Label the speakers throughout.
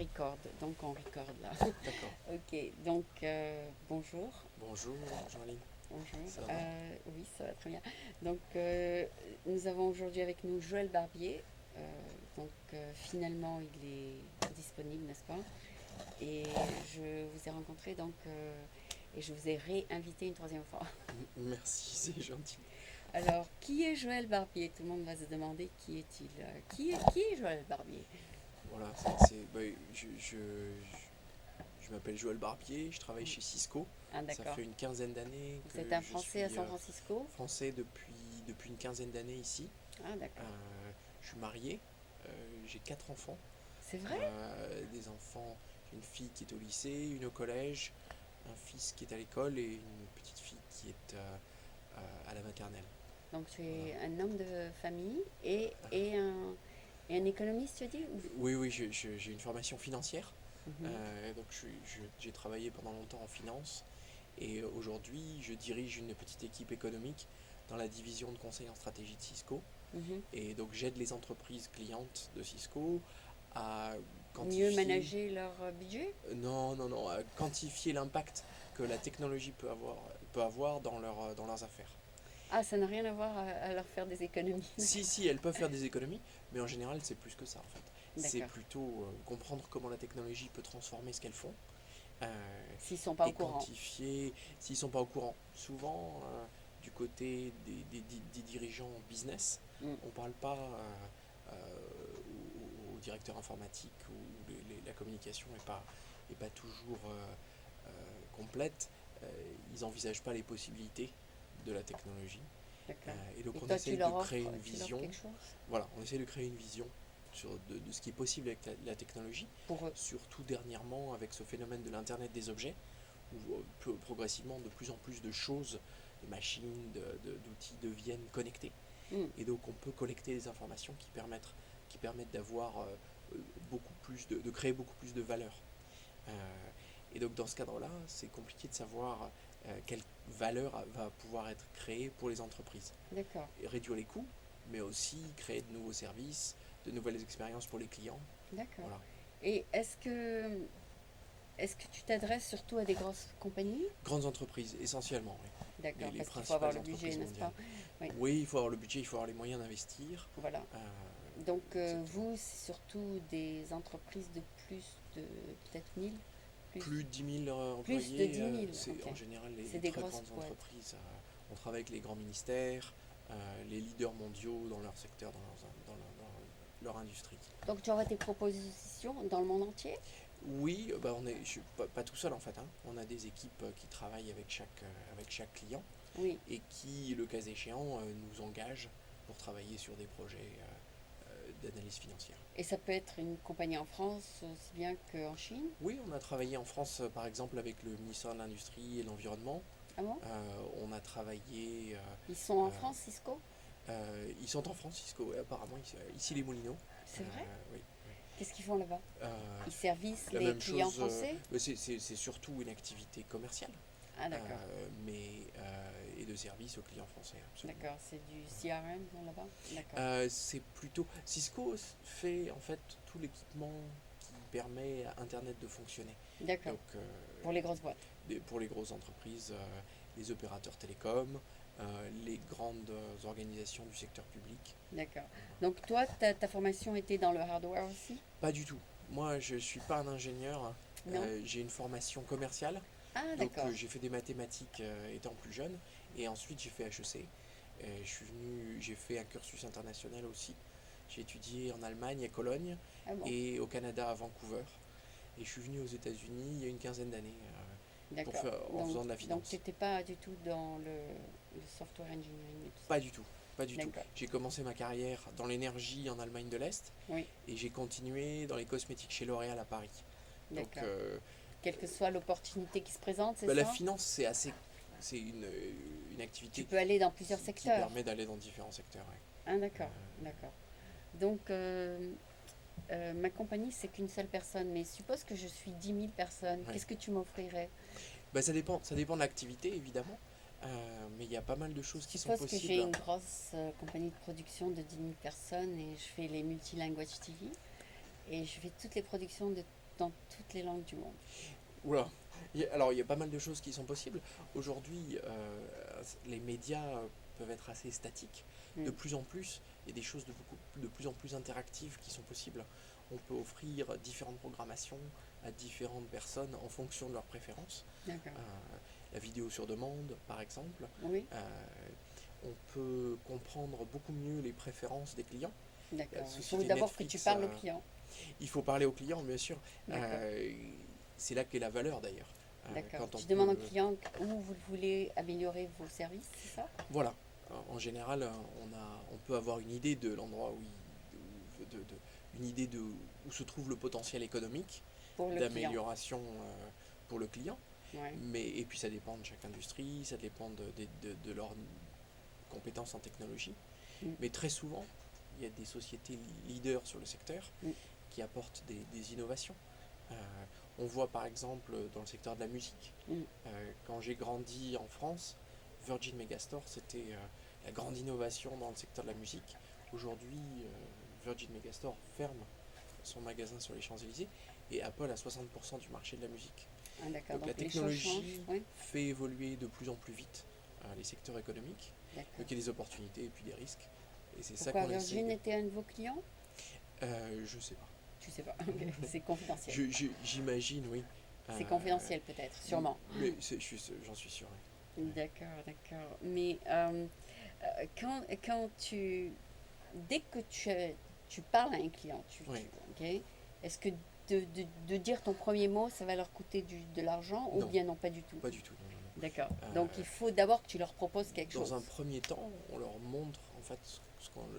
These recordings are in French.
Speaker 1: record, donc on record là.
Speaker 2: D'accord.
Speaker 1: Ok, donc bonjour.
Speaker 2: Bonjour, Jean-Line.
Speaker 1: Bonjour.
Speaker 2: Ça va?
Speaker 1: Oui, ça va très bien. Donc nous avons aujourd'hui avec nous Joël Barbier. Finalement il est disponible, n'est-ce pas? Et je vous ai rencontré et je vous ai réinvité une troisième fois.
Speaker 2: Merci, c'est gentil.
Speaker 1: Alors, qui est Joël Barbier? Tout le monde va se demander qui est-il. Qui est Joël Barbier?
Speaker 2: Voilà, je m'appelle Joël Barbier, je travaille chez Cisco.
Speaker 1: Ah
Speaker 2: Ça
Speaker 1: d'accord.
Speaker 2: fait une quinzaine d'années
Speaker 1: Vous êtes
Speaker 2: que
Speaker 1: un
Speaker 2: je
Speaker 1: Français à
Speaker 2: suis
Speaker 1: San Francisco?
Speaker 2: français depuis une quinzaine d'années ici.
Speaker 1: Ah d'accord.
Speaker 2: Je suis marié, j'ai quatre enfants.
Speaker 1: C'est vrai?
Speaker 2: Des enfants, j'ai une fille qui est au lycée, une au collège, un fils qui est à l'école et une petite fille qui est à la maternelle.
Speaker 1: Donc tu
Speaker 2: Voilà.
Speaker 1: es un homme de famille et un économiste, tu dis?
Speaker 2: Oui, oui, j'ai une formation financière.
Speaker 1: Mhm.
Speaker 2: Donc j'ai travaillé pendant longtemps en finance et aujourd'hui je dirige une petite équipe économique dans la division de conseil en stratégie de Cisco.
Speaker 1: Mhm.
Speaker 2: Et donc j'aide les entreprises clientes de Cisco à
Speaker 1: Mieux
Speaker 2: quantifier,
Speaker 1: manager leur budget?
Speaker 2: non, non, non, à quantifier l'impact que la technologie peut avoir dans leurs affaires.
Speaker 1: Ah, ça n'a rien à voir à leur faire des économies.
Speaker 2: Si, si, elles peuvent faire des économies, mais en général c'est plus que ça en fait. C'est
Speaker 1: D'accord.
Speaker 2: plutôt comprendre comment la technologie peut transformer ce qu'elles font
Speaker 1: S'ils sont pas au
Speaker 2: et
Speaker 1: courant.
Speaker 2: quantifier s'ils ne sont pas au courant. Souvent, du côté des dirigeants business,
Speaker 1: Mm.
Speaker 2: on ne parle pas au directeur informatique où la communication est pas toujours complète. Ils n'envisagent pas les possibilités de la technologie.
Speaker 1: D'accord.
Speaker 2: Et donc
Speaker 1: Et
Speaker 2: on
Speaker 1: toi,
Speaker 2: essaye de créer une
Speaker 1: tu leur offres
Speaker 2: vision,
Speaker 1: quelque chose
Speaker 2: voilà, on essaie de créer une vision de ce qui est possible avec la technologie,
Speaker 1: pour eux?
Speaker 2: surtout dernièrement avec ce phénomène de l'Internet des objets, où progressivement de plus en plus de choses, de machines, d'outils deviennent connectés.
Speaker 1: Mm.
Speaker 2: Et donc on peut collecter des informations qui permettent d'avoir beaucoup plus de créer beaucoup plus de valeur. Euh, et donc dans ce cadre-là, c'est compliqué de savoir quelle valeur va pouvoir être créée pour les entreprises.
Speaker 1: D'accord.
Speaker 2: Et réduire les coûts, mais aussi créer de nouveaux services, de nouvelles expériences pour les clients.
Speaker 1: D'accord.
Speaker 2: Voilà.
Speaker 1: Et est-ce que tu t'adresses surtout à des grosses compagnies?
Speaker 2: Grandes entreprises, essentiellement, oui.
Speaker 1: D'accord,
Speaker 2: Les
Speaker 1: parce qu'il faut avoir
Speaker 2: principales
Speaker 1: le budget,
Speaker 2: entreprises
Speaker 1: n'est-ce
Speaker 2: mondiales.
Speaker 1: pas? Oui,
Speaker 2: Oui, il faut avoir le budget, il faut avoir les moyens d'investir.
Speaker 1: voilà.
Speaker 2: Euh,
Speaker 1: Donc
Speaker 2: Exactement.
Speaker 1: vous, c'est surtout des entreprises de plus de peut-être 1000, plus,
Speaker 2: Plus de 10 000
Speaker 1: plus de
Speaker 2: employés,
Speaker 1: 10 000,
Speaker 2: c'est
Speaker 1: ok.
Speaker 2: en général
Speaker 1: C'est
Speaker 2: les
Speaker 1: des
Speaker 2: très
Speaker 1: grosses
Speaker 2: grandes
Speaker 1: boîtes.
Speaker 2: entreprises. On travaille avec les grands ministères, les leaders mondiaux dans leur secteur, dans leur industrie.
Speaker 1: Donc tu aurais des propositions dans le monde entier?
Speaker 2: Oui, bah je suis pas tout seul en fait, hein. On a des équipes qui travaillent avec chaque client
Speaker 1: Oui.
Speaker 2: et qui, le cas échéant, nous engagent pour travailler sur des projets d'analyse financière.
Speaker 1: Et ça peut être une compagnie en France aussi bien qu'en Chine?
Speaker 2: Oui, on a travaillé en France par exemple avec le ministère de l'Industrie et de l'Environnement.
Speaker 1: Ah bon?
Speaker 2: On a travaillé.
Speaker 1: Ils sont en
Speaker 2: Euh,
Speaker 1: France, Cisco?
Speaker 2: Ils sont en France, Cisco, ouais, apparemment, ici les Moulineaux.
Speaker 1: C'est vrai?
Speaker 2: Oui.
Speaker 1: Qu'est-ce qu'ils font là-bas?
Speaker 2: Euh,
Speaker 1: Ils servissent
Speaker 2: la
Speaker 1: les
Speaker 2: même
Speaker 1: clients
Speaker 2: chose,
Speaker 1: français?
Speaker 2: c'est surtout une activité commerciale,
Speaker 1: Ah d'accord.
Speaker 2: et de service aux clients français, absolument.
Speaker 1: D'accord, c'est du CRM là-bas? D'accord.
Speaker 2: C'est plutôt. Cisco fait en fait tout l'équipement qui permet à Internet de fonctionner.
Speaker 1: D'accord.
Speaker 2: Donc,
Speaker 1: Pour les grosses boîtes.
Speaker 2: pour les grosses entreprises, les opérateurs télécoms, les grandes organisations du secteur public.
Speaker 1: D'accord. Donc toi, ta formation était dans le hardware aussi?
Speaker 2: Pas du tout. Moi, je ne suis pas un ingénieur, hein.
Speaker 1: Non?
Speaker 2: J'ai une formation commerciale.
Speaker 1: Ah
Speaker 2: Donc,
Speaker 1: d'accord.
Speaker 2: j'ai fait des mathématiques étant plus jeune. Et ensuite, j'ai fait HEC. J'ai fait un cursus international aussi. J'ai étudié en Allemagne, à Cologne,
Speaker 1: Ah bon.
Speaker 2: et au Canada, à Vancouver. Et je suis venu aux États-Unis il y a une quinzaine d'années
Speaker 1: D'accord.
Speaker 2: en faisant de la
Speaker 1: Donc tu
Speaker 2: finance.
Speaker 1: n'étais pas du tout dans le software engineering et tout ça.
Speaker 2: Pas du tout. Pas du tout.
Speaker 1: D'accord.
Speaker 2: J'ai commencé ma carrière dans l'énergie en Allemagne de l'Est
Speaker 1: Oui,
Speaker 2: et j'ai continué dans les cosmétiques chez L'Oréal à Paris. Donc,
Speaker 1: d'accord. Quelle que soit l'opportunité qui se présente, c'est
Speaker 2: la
Speaker 1: ça?
Speaker 2: finance, c'est une
Speaker 1: Tu
Speaker 2: activité
Speaker 1: peux aller dans plusieurs
Speaker 2: qui
Speaker 1: secteurs.
Speaker 2: permet d'aller dans différents secteurs. Ouais.
Speaker 1: Ah d'accord, d'accord. Donc ma compagnie, c'est qu'une seule personne, mais suppose que je suis 10 000 personnes.
Speaker 2: Ouais.
Speaker 1: Qu'est-ce que tu m'offrirais?
Speaker 2: Bah, ça dépend de l'activité évidemment, mais il y a pas mal de choses qui sont
Speaker 1: Suppose que j'ai
Speaker 2: possibles.
Speaker 1: une grosse compagnie de production de 10 000 personnes et je fais les multilanguage TV et je fais toutes les productions dans toutes les langues du monde.
Speaker 2: Oula. Alors, il y a pas mal de choses qui sont possibles. Aujourd'hui, les médias peuvent être assez statiques.
Speaker 1: Mm.
Speaker 2: De plus en plus, il y a des choses de plus en plus interactives qui sont possibles. On peut offrir différentes programmations à différentes personnes en fonction de leurs préférences.
Speaker 1: D'accord.
Speaker 2: La vidéo sur demande, par exemple.
Speaker 1: Oui,
Speaker 2: On peut comprendre beaucoup mieux les préférences des clients.
Speaker 1: d'accord.
Speaker 2: La
Speaker 1: Il faut
Speaker 2: société
Speaker 1: d'abord que tu
Speaker 2: Netflix,
Speaker 1: parles au client.
Speaker 2: il faut parler aux clients, bien sûr.
Speaker 1: D'accord.
Speaker 2: C'est là qu'est la valeur, d'ailleurs.
Speaker 1: D'accord.
Speaker 2: Quand on
Speaker 1: Tu demandes au
Speaker 2: peut-
Speaker 1: client où vous voulez améliorer vos services, c'est ça?
Speaker 2: Voilà. En général, on peut avoir une idée de l'endroit une idée de où se trouve le potentiel économique
Speaker 1: Pour le client.
Speaker 2: d'amélioration pour le client.
Speaker 1: Ouais.
Speaker 2: Et puis ça dépend de chaque industrie, ça dépend de leurs compétences en technologie.
Speaker 1: Mm.
Speaker 2: Mais très souvent, il y a des sociétés leaders sur le secteur
Speaker 1: Mm.
Speaker 2: qui apportent des innovations. On voit par exemple dans le secteur de la musique,
Speaker 1: Mm.
Speaker 2: quand j'ai grandi en France, Virgin Megastore, c'était la grande innovation dans le secteur de la musique. Aujourd'hui, Virgin Megastore ferme son magasin sur les Champs-Élysées et Apple a 60% du marché de la musique.
Speaker 1: Ah, d'accord.
Speaker 2: Donc la
Speaker 1: Donc les choses changent.
Speaker 2: technologie
Speaker 1: Oui,
Speaker 2: fait évoluer de plus en plus vite les secteurs économiques.
Speaker 1: d'accord.
Speaker 2: Donc il y a des opportunités et puis des risques. Et c'est ça
Speaker 1: Pourquoi
Speaker 2: qu'on essaye.
Speaker 1: Virgin était un de vos clients?
Speaker 2: Je sais pas.
Speaker 1: Tu sais pas. Ok. C'est confidentiel.
Speaker 2: J'imagine, oui.
Speaker 1: C'est confidentiel peut-être, sûrement.
Speaker 2: Mais j'en suis sûr. Oui.
Speaker 1: D'accord, d'accord. Mais quand dès que tu parles à un client,
Speaker 2: Oui.
Speaker 1: ok, est-ce que de dire ton premier mot, ça va leur coûter de l'argent ou
Speaker 2: Non.
Speaker 1: bien non, pas du tout?
Speaker 2: Pas du tout. Non, non, non.
Speaker 1: D'accord.
Speaker 2: Euh,
Speaker 1: Donc il faut d'abord que tu leur proposes quelque chose.
Speaker 2: Dans un premier temps, on leur montre en fait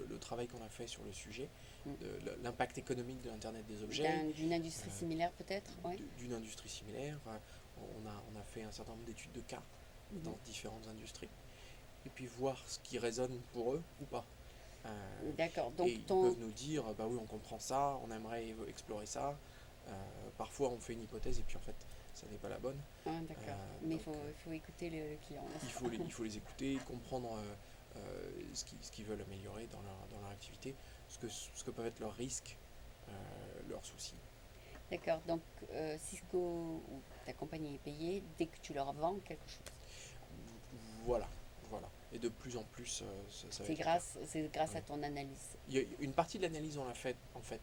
Speaker 2: le travail qu'on a fait sur le sujet,
Speaker 1: Mm.
Speaker 2: l'impact économique de l'Internet des objets,
Speaker 1: D'une industrie
Speaker 2: euh,
Speaker 1: similaire peut-être, oui.
Speaker 2: d'une industrie similaire. On a fait un certain nombre d'études de cas
Speaker 1: Mhm.
Speaker 2: dans différentes industries, et puis voir ce qui résonne pour eux ou pas.
Speaker 1: D'accord.
Speaker 2: Et
Speaker 1: Donc
Speaker 2: ils peuvent nous dire, bah oui, on comprend ça, on aimerait explorer ça. Parfois, on fait une hypothèse et puis en fait, ça n'est pas la bonne.
Speaker 1: Ah, d'accord. Mais
Speaker 2: Donc,
Speaker 1: il faut écouter le client. n'est-ce pas?
Speaker 2: il faut les écouter, comprendre ce qu'ils veulent améliorer dans leur activité, ce que peuvent être leurs risques, leurs soucis.
Speaker 1: D'accord. Donc Cisco ou ta compagnie est payée dès que tu leur vends quelque chose.
Speaker 2: Voilà, voilà. Et de plus en plus, ça va être le cas.
Speaker 1: C'est grâce à
Speaker 2: Ouais.
Speaker 1: ton analyse.
Speaker 2: Il y a une partie de l'analyse, on l'a faite en fait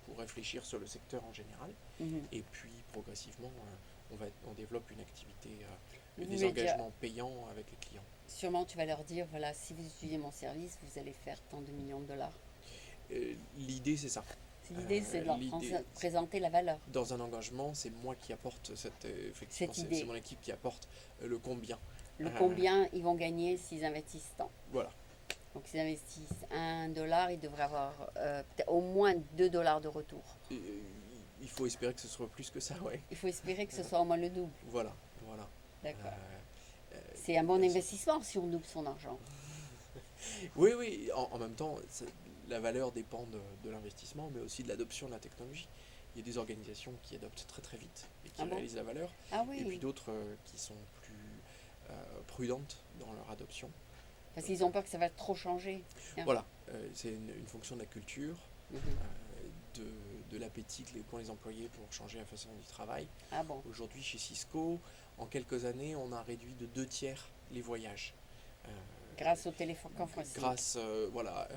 Speaker 2: pour réfléchir sur le secteur en général,
Speaker 1: Mhm.
Speaker 2: et puis progressivement, on développe une activité et
Speaker 1: Vous
Speaker 2: des
Speaker 1: voulez dire-
Speaker 2: engagements payants avec les clients.
Speaker 1: Sûrement, tu vas leur dire, voilà, si vous utilisez mon service, vous allez faire tant de millions de dollars.
Speaker 2: L'idée, c'est ça.
Speaker 1: L'idée, c'est de leur présenter la valeur.
Speaker 2: Dans un engagement, c'est moi qui apporte effectivement,
Speaker 1: Cette idée.
Speaker 2: c'est mon équipe qui apporte le combien.
Speaker 1: Le combien ils vont gagner s'ils investissent tant.
Speaker 2: Voilà.
Speaker 1: Donc, s'ils investissent $1, ils devraient avoir peut-être au moins $2 de retour.
Speaker 2: Et, il faut espérer que ce soit plus que ça, ouais.
Speaker 1: Il faut espérer que ce soit au moins le double.
Speaker 2: Voilà, voilà.
Speaker 1: D'accord.
Speaker 2: Euh,
Speaker 1: C'est un bon investissement si on double son argent.
Speaker 2: Oui, oui. En même temps, la valeur dépend de l'investissement, mais aussi de l'adoption de la technologie. Il y a des organisations qui adoptent très très vite et qui
Speaker 1: Ah bon?
Speaker 2: réalisent la valeur,
Speaker 1: Ah
Speaker 2: et puis
Speaker 1: oui,
Speaker 2: d'autres qui sont plus prudentes dans leur adoption.
Speaker 1: parce qu'ils ont peur que ça va trop changer. Ah.
Speaker 2: Voilà, c'est une fonction de la culture,
Speaker 1: Mhm.
Speaker 2: de l'appétit qu'ont les employés pour changer la façon du travail.
Speaker 1: Ah bon.
Speaker 2: Aujourd'hui, chez Cisco, en quelques années, on a réduit de 2 tiers les voyages.
Speaker 1: Grâce au téléphone conferencing.
Speaker 2: Grâce à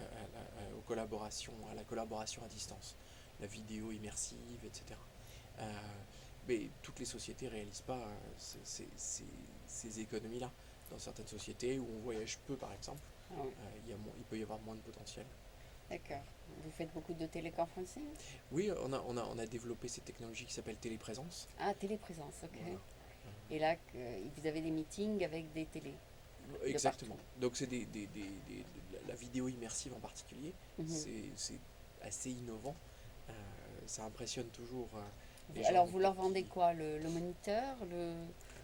Speaker 2: la collaboration à distance, la vidéo immersive, etc. Mais toutes les sociétés ne réalisent pas ces économies-là. Dans certaines sociétés où on voyage peu, par exemple,
Speaker 1: Ah oui.
Speaker 2: il peut y avoir moins de potentiel.
Speaker 1: D'accord. Vous faites beaucoup de téléconferencing?
Speaker 2: Oui, on a développé cette technologie qui s'appelle téléprésence.
Speaker 1: Ah, téléprésence, ok.
Speaker 2: Voilà.
Speaker 1: Et là, vous avez des meetings avec des télés.
Speaker 2: Exactement. Donc c'est la vidéo immersive en particulier,
Speaker 1: Mhm.
Speaker 2: c'est assez innovant. Ça impressionne toujours les
Speaker 1: Alors,
Speaker 2: gens
Speaker 1: vous leur
Speaker 2: qui-
Speaker 1: vendez quoi? Le moniteur,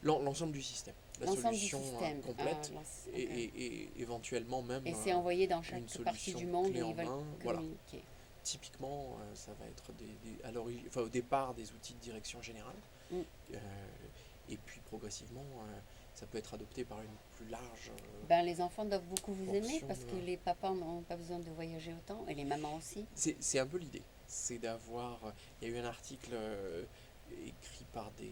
Speaker 2: l'ensemble du système, la
Speaker 1: l'ensemble du
Speaker 2: solution
Speaker 1: système
Speaker 2: complète,
Speaker 1: ok.
Speaker 2: et éventuellement même
Speaker 1: Et c'est envoyé dans chaque
Speaker 2: une
Speaker 1: partie
Speaker 2: solution
Speaker 1: du monde
Speaker 2: clé
Speaker 1: où
Speaker 2: en
Speaker 1: ils veulent
Speaker 2: main. Voilà.
Speaker 1: communiquer.
Speaker 2: Typiquement, ça va être au départ des outils de direction générale,
Speaker 1: Mm.
Speaker 2: et puis progressivement, ça peut être adopté par une plus large.
Speaker 1: Ben, les enfants doivent beaucoup vous aimer
Speaker 2: Portion
Speaker 1: parce que
Speaker 2: de-
Speaker 1: les papas n'ont pas besoin de voyager autant, et les mamans aussi.
Speaker 2: C'est un peu l'idée, c'est d'avoir. Il y a eu un article écrit par des...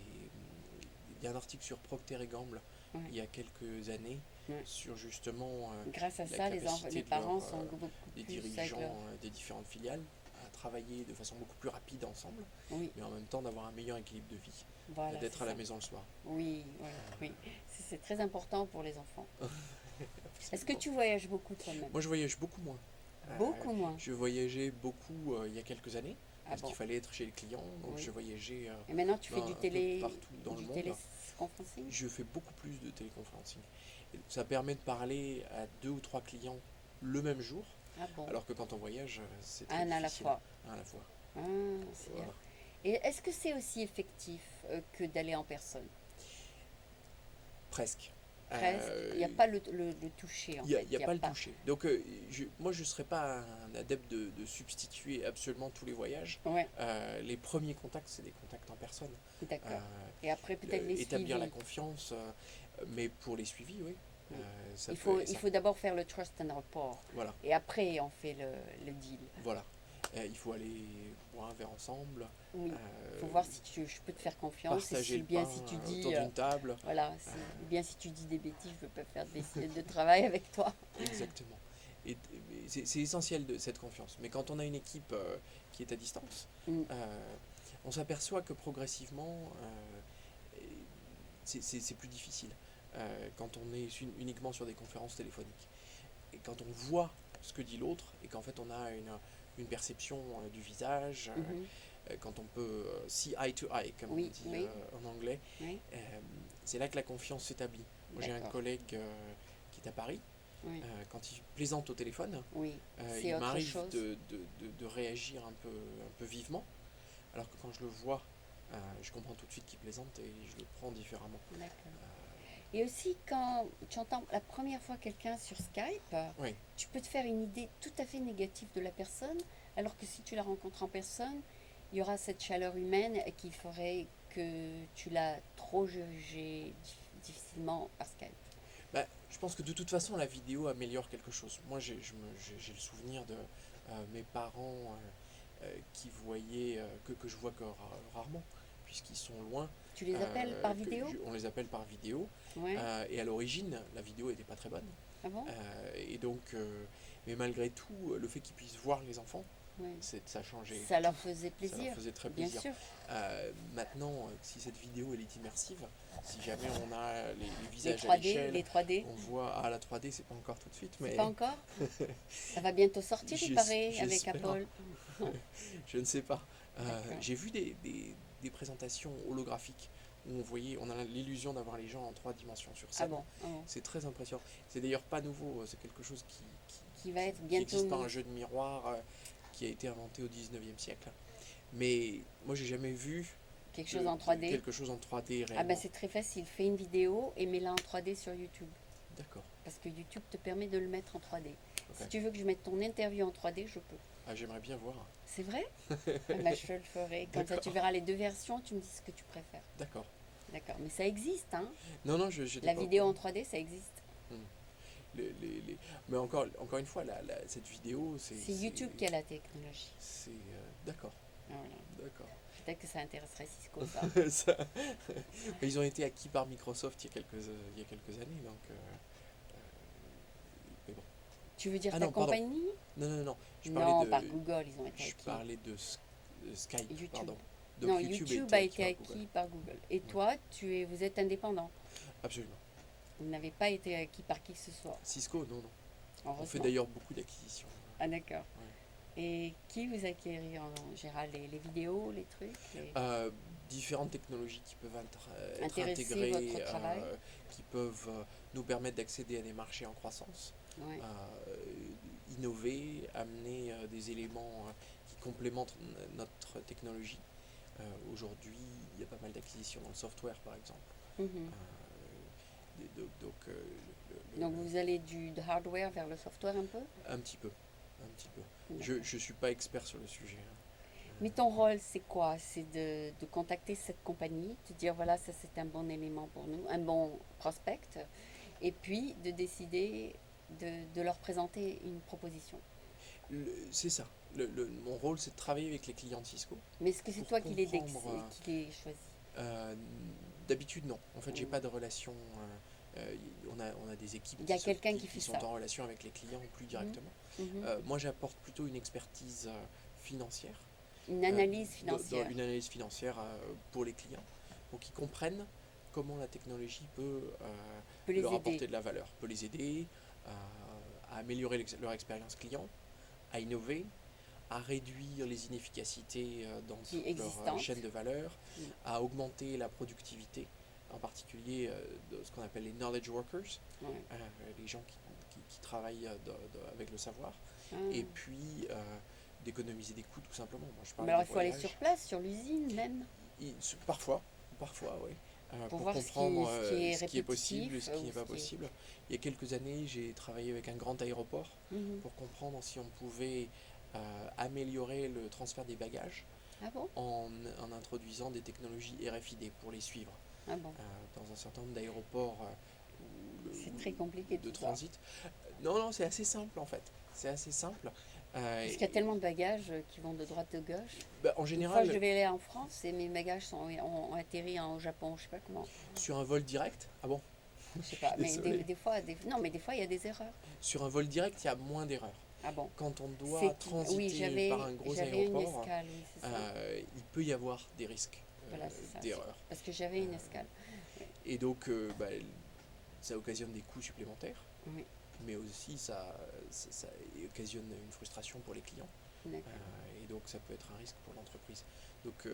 Speaker 2: Il y a un article sur Procter et Gamble
Speaker 1: Ouais.
Speaker 2: il y a quelques années
Speaker 1: Ouais.
Speaker 2: sur justement
Speaker 1: Grâce à
Speaker 2: la
Speaker 1: ça,
Speaker 2: capacité
Speaker 1: les
Speaker 2: de
Speaker 1: parents sont beaucoup
Speaker 2: des
Speaker 1: plus avec
Speaker 2: dirigeants
Speaker 1: leur...
Speaker 2: des différentes filiales à travailler de façon beaucoup plus rapide ensemble,
Speaker 1: Oui,
Speaker 2: mais en même temps d'avoir un meilleur équilibre de vie,
Speaker 1: voilà,
Speaker 2: d'être
Speaker 1: c'est
Speaker 2: à la
Speaker 1: ça.
Speaker 2: maison le soir.
Speaker 1: Oui, voilà, oui. C'est très important pour les enfants. Est-ce que
Speaker 2: Absolument.
Speaker 1: tu voyages beaucoup toi-même?
Speaker 2: Moi, je voyage beaucoup moins.
Speaker 1: Beaucoup moins.
Speaker 2: Je voyagais beaucoup il y a quelques années,
Speaker 1: Ah
Speaker 2: parce qu'il
Speaker 1: bon?
Speaker 2: fallait être chez le client, donc je
Speaker 1: Oui.
Speaker 2: voyageais
Speaker 1: Et maintenant, tu fais
Speaker 2: un peu partout dans le
Speaker 1: du
Speaker 2: monde.
Speaker 1: téléconferencing?
Speaker 2: Je fais beaucoup plus de téléconferencing. Et ça permet de parler à 2 ou 3 clients le même jour,
Speaker 1: Ah bon?
Speaker 2: alors que quand on voyage, c'est très
Speaker 1: Un à la
Speaker 2: difficile.
Speaker 1: fois.
Speaker 2: Un à la fois.
Speaker 1: Ah, c'est bien.
Speaker 2: Voilà.
Speaker 1: Et est-ce que c'est aussi effectif que d'aller en personne?
Speaker 2: Presque.
Speaker 1: Presque. Il n'y a
Speaker 2: Euh,
Speaker 1: pas le toucher, en
Speaker 2: Il n'y a,
Speaker 1: fait.
Speaker 2: il y a
Speaker 1: Il y a
Speaker 2: pas le
Speaker 1: pas.
Speaker 2: toucher. Donc, moi, je ne serais pas un adepte de substituer absolument tous les voyages.
Speaker 1: Ouais,
Speaker 2: Les premiers contacts, c'est des contacts en personne.
Speaker 1: d'accord.
Speaker 2: Euh,
Speaker 1: Et après, peut-être les
Speaker 2: Établir la
Speaker 1: suivis.
Speaker 2: confiance, mais pour les suivis, oui,
Speaker 1: Oui.
Speaker 2: ça peut.
Speaker 1: Il faut d'abord faire le trust and rapport.
Speaker 2: Voilà,
Speaker 1: Et après, on fait le deal.
Speaker 2: voilà. Il faut aller boire un verre ensemble,
Speaker 1: Oui. Il faut
Speaker 2: euh,
Speaker 1: voir si je peux te faire confiance. Et
Speaker 2: partager
Speaker 1: si
Speaker 2: le
Speaker 1: bien
Speaker 2: pain
Speaker 1: si tu
Speaker 2: autour
Speaker 1: dis,
Speaker 2: d'une table.
Speaker 1: voilà,
Speaker 2: Euh,
Speaker 1: bien si tu dis des bêtises, je ne veux pas faire de travail avec toi.
Speaker 2: Exactement. Et c'est essentiel de cette confiance. Mais quand on a une équipe qui est à distance,
Speaker 1: Mm.
Speaker 2: on s'aperçoit que progressivement, c'est plus difficile quand on est uniquement sur des conférences téléphoniques. Et quand on voit ce que dit l'autre et qu'en fait on a une perception du visage,
Speaker 1: Mhm.
Speaker 2: quand on peut see eye to eye, comme on
Speaker 1: Oui,
Speaker 2: dit
Speaker 1: oui,
Speaker 2: en anglais,
Speaker 1: oui,
Speaker 2: euh, c'est là que la confiance s'établit. Moi j'ai un
Speaker 1: d'accord.
Speaker 2: collègue qui est à Paris.
Speaker 1: Oui,
Speaker 2: Quand il plaisante au téléphone,
Speaker 1: oui. C'est
Speaker 2: il
Speaker 1: autre
Speaker 2: m'arrive
Speaker 1: chose.
Speaker 2: de réagir un peu vivement, alors que quand je le vois, je comprends tout de suite qu'il plaisante et je le prends différemment.
Speaker 1: D'accord. Et aussi, quand tu entends la première fois quelqu'un sur Skype,
Speaker 2: Oui,
Speaker 1: tu peux te faire une idée tout à fait négative de la personne, alors que si tu la rencontres en personne, il y aura cette chaleur humaine qui ferait que tu l'as trop jugé difficilement par Skype.
Speaker 2: bah, je pense que de toute façon la vidéo améliore quelque chose. Moi j'ai le souvenir de mes parents qui voyaient, que je vois que rarement, puisqu'ils sont loin.
Speaker 1: Tu les appelles par vidéo?
Speaker 2: On les appelle par vidéo.
Speaker 1: Ouais.
Speaker 2: Et à l'origine, la vidéo n'était pas très bonne.
Speaker 1: Ah bon?
Speaker 2: Et donc, mais malgré tout, le fait qu'ils puissent voir les enfants,
Speaker 1: Ouais.
Speaker 2: ça a changé
Speaker 1: Ça
Speaker 2: tout.
Speaker 1: leur faisait
Speaker 2: Ça leur
Speaker 1: plaisir,
Speaker 2: faisait très
Speaker 1: bien
Speaker 2: plaisir.
Speaker 1: sûr.
Speaker 2: Maintenant, si cette vidéo elle est immersive, si jamais on a les
Speaker 1: Les
Speaker 2: visages à
Speaker 1: 3D,
Speaker 2: l'échelle,
Speaker 1: les 3D,
Speaker 2: on voit, la 3D c'est pas encore tout de suite,
Speaker 1: c'est
Speaker 2: mais
Speaker 1: pas encore? Ça va bientôt sortir, il paraît, avec
Speaker 2: j'espère,
Speaker 1: Apple.
Speaker 2: je ne sais pas.
Speaker 1: D'accord.
Speaker 2: J'ai vu des présentations holographiques où on a l'illusion d'avoir les gens en 3 dimensions sur
Speaker 1: Ah
Speaker 2: scène.
Speaker 1: bon? Ah bon.
Speaker 2: C'est très impressionnant. C'est d'ailleurs pas nouveau, c'est quelque chose
Speaker 1: Qui va être
Speaker 2: qui
Speaker 1: bientôt
Speaker 2: existe par
Speaker 1: mis.
Speaker 2: un jeu de miroir qui a été inventé au 19e siècle. Mais moi j'ai jamais vu
Speaker 1: Quelque chose en 3D.
Speaker 2: quelque chose en 3D
Speaker 1: Ah
Speaker 2: réellement.
Speaker 1: ben c'est très facile, fais une vidéo et mets-la en 3D sur YouTube.
Speaker 2: D'accord.
Speaker 1: Parce que YouTube te permet de le mettre en 3D.
Speaker 2: Ok.
Speaker 1: Si tu veux que je mette ton interview en 3D, je peux.
Speaker 2: Ah, j'aimerais bien voir.
Speaker 1: C'est vrai? Ah ben, je te le ferai. Comme ça, tu
Speaker 2: D'accord.
Speaker 1: verras les deux versions, tu me dis ce que tu préfères.
Speaker 2: D'accord.
Speaker 1: D'accord. Mais ça existe, hein?
Speaker 2: Non, non, j'étais
Speaker 1: La
Speaker 2: pas au
Speaker 1: vidéo en
Speaker 2: courant.
Speaker 1: 3D, ça existe.
Speaker 2: Mais encore une fois, cette vidéo,
Speaker 1: C'est YouTube qui a la technologie.
Speaker 2: D'accord.
Speaker 1: Ah, voilà.
Speaker 2: D'accord.
Speaker 1: Peut-être que ça intéresserait Cisco, ça.
Speaker 2: Mais ils ont été acquis par Microsoft il y a quelques années, donc. Mais bon.
Speaker 1: Tu veux dire
Speaker 2: Ah
Speaker 1: ta
Speaker 2: non, pardon.
Speaker 1: compagnie?
Speaker 2: Non, non, non.
Speaker 1: Non, par Google, ils ont été
Speaker 2: Je
Speaker 1: acquis.
Speaker 2: parlais de Skype,
Speaker 1: YouTube.
Speaker 2: pardon.
Speaker 1: Non,
Speaker 2: Donc
Speaker 1: YouTube a été
Speaker 2: par
Speaker 1: acquis
Speaker 2: Google.
Speaker 1: par Google. Et toi, vous êtes indépendant.
Speaker 2: Absolument.
Speaker 1: Vous n'avez pas été acquis par qui que ce soit.
Speaker 2: Cisco, non, non. On fait
Speaker 1: Heureusement.
Speaker 2: d'ailleurs beaucoup d'acquisitions.
Speaker 1: Ah d'accord.
Speaker 2: Ouais.
Speaker 1: Et qui vous acquérit en général les vidéos, les trucs
Speaker 2: Différentes technologies qui peuvent être
Speaker 1: Intéresser
Speaker 2: intégrées,
Speaker 1: votre travail.
Speaker 2: qui peuvent nous permettre d'accéder à des marchés en croissance,
Speaker 1: Ouais.
Speaker 2: innover, amener des éléments qui complémentent notre technologie. Aujourd'hui, il y a pas mal d'acquisitions dans le software, par exemple.
Speaker 1: Mhm.
Speaker 2: Donc,
Speaker 1: Donc vous allez de hardware vers le software un peu.
Speaker 2: un petit peu. Un petit peu.
Speaker 1: D'accord.
Speaker 2: Je ne suis pas expert sur le sujet.
Speaker 1: Mais ton rôle, c'est quoi? C'est de contacter cette compagnie, de dire voilà, ça c'est un bon élément pour nous, un bon prospect, et puis de décider de leur présenter une proposition.
Speaker 2: C'est ça. mon rôle, c'est de travailler avec les clients de Cisco
Speaker 1: Mais est-ce que c'est
Speaker 2: pour
Speaker 1: toi
Speaker 2: comprendre.
Speaker 1: qui les choisis?
Speaker 2: Euh, D'habitude, non. En fait, j'ai
Speaker 1: Mm.
Speaker 2: pas de relation. On a des équipes
Speaker 1: Il y a quelqu'un qui
Speaker 2: qui
Speaker 1: fait
Speaker 2: sont
Speaker 1: ça.
Speaker 2: en relation avec les clients plus
Speaker 1: Mhm.
Speaker 2: directement.
Speaker 1: Mhm.
Speaker 2: Moi, j'apporte plutôt une expertise financière,
Speaker 1: Une
Speaker 2: euh,
Speaker 1: analyse
Speaker 2: dans
Speaker 1: financière
Speaker 2: une analyse financière pour les clients, pour qu'ils comprennent comment la technologie peut
Speaker 1: peut les
Speaker 2: leur
Speaker 1: aider.
Speaker 2: apporter de la valeur, peut les aider à améliorer leur expérience client, à innover, à réduire les inefficacités dans
Speaker 1: Qui est
Speaker 2: toute leur chaîne
Speaker 1: existante.
Speaker 2: de valeur,
Speaker 1: Mm.
Speaker 2: à augmenter la productivité, en particulier de ce qu'on appelle les knowledge workers,
Speaker 1: Ouais.
Speaker 2: euh, les gens qui travaillent avec le savoir,
Speaker 1: Ah.
Speaker 2: et puis d'économiser des coûts tout simplement. Moi, je
Speaker 1: Mais
Speaker 2: parlais
Speaker 1: alors
Speaker 2: des
Speaker 1: il faut aller sur
Speaker 2: voyages.
Speaker 1: place, sur l'usine même,
Speaker 2: Il- parfois, parfois, oui.
Speaker 1: pour
Speaker 2: Pour
Speaker 1: voir
Speaker 2: comprendre
Speaker 1: ce qui est
Speaker 2: ce qui est possible et
Speaker 1: répétitif
Speaker 2: ce qui
Speaker 1: ou
Speaker 2: n'est
Speaker 1: ce
Speaker 2: pas
Speaker 1: qui est.
Speaker 2: possible. Il y a quelques années, j'ai travaillé avec un grand aéroport
Speaker 1: Mhm.
Speaker 2: pour comprendre si on pouvait améliorer le transfert des bagages
Speaker 1: Ah bon?
Speaker 2: en introduisant des technologies RFID pour les suivre
Speaker 1: Ah bon.
Speaker 2: dans un certain nombre d'aéroports
Speaker 1: C'est très compliqué
Speaker 2: de
Speaker 1: tout ça.
Speaker 2: transit. Non, non, c'est assez simple en fait. C'est assez simple.
Speaker 1: Parce qu'il y a tellement de bagages qui vont de droite à gauche.
Speaker 2: Bah, en
Speaker 1: Une fois, je
Speaker 2: général,
Speaker 1: devais aller en France et mes bagages ont atterri au Japon. Je sais pas comment.
Speaker 2: sur un vol direct, ah bon,
Speaker 1: Je sais
Speaker 2: je suis
Speaker 1: pas. Mais
Speaker 2: désolé.
Speaker 1: des fois, non, mais des fois, il y a des erreurs.
Speaker 2: Sur un vol direct, il y a moins d'erreurs.
Speaker 1: Ah bon.
Speaker 2: Quand on doit
Speaker 1: C'est oui,
Speaker 2: transiter par un gros
Speaker 1: j'avais une
Speaker 2: aéroport,
Speaker 1: escale, oui, c'est ça.
Speaker 2: il peut y avoir des risques
Speaker 1: Voilà, c'est ça.
Speaker 2: d'erreur.
Speaker 1: Parce que j'avais une
Speaker 2: Euh,
Speaker 1: escale.
Speaker 2: et donc, bah, ça occasionne des coûts supplémentaires,
Speaker 1: Oui,
Speaker 2: mais aussi ça occasionne une frustration pour les clients.
Speaker 1: d'accord.
Speaker 2: Et donc, ça peut être un risque pour l'entreprise. Donc,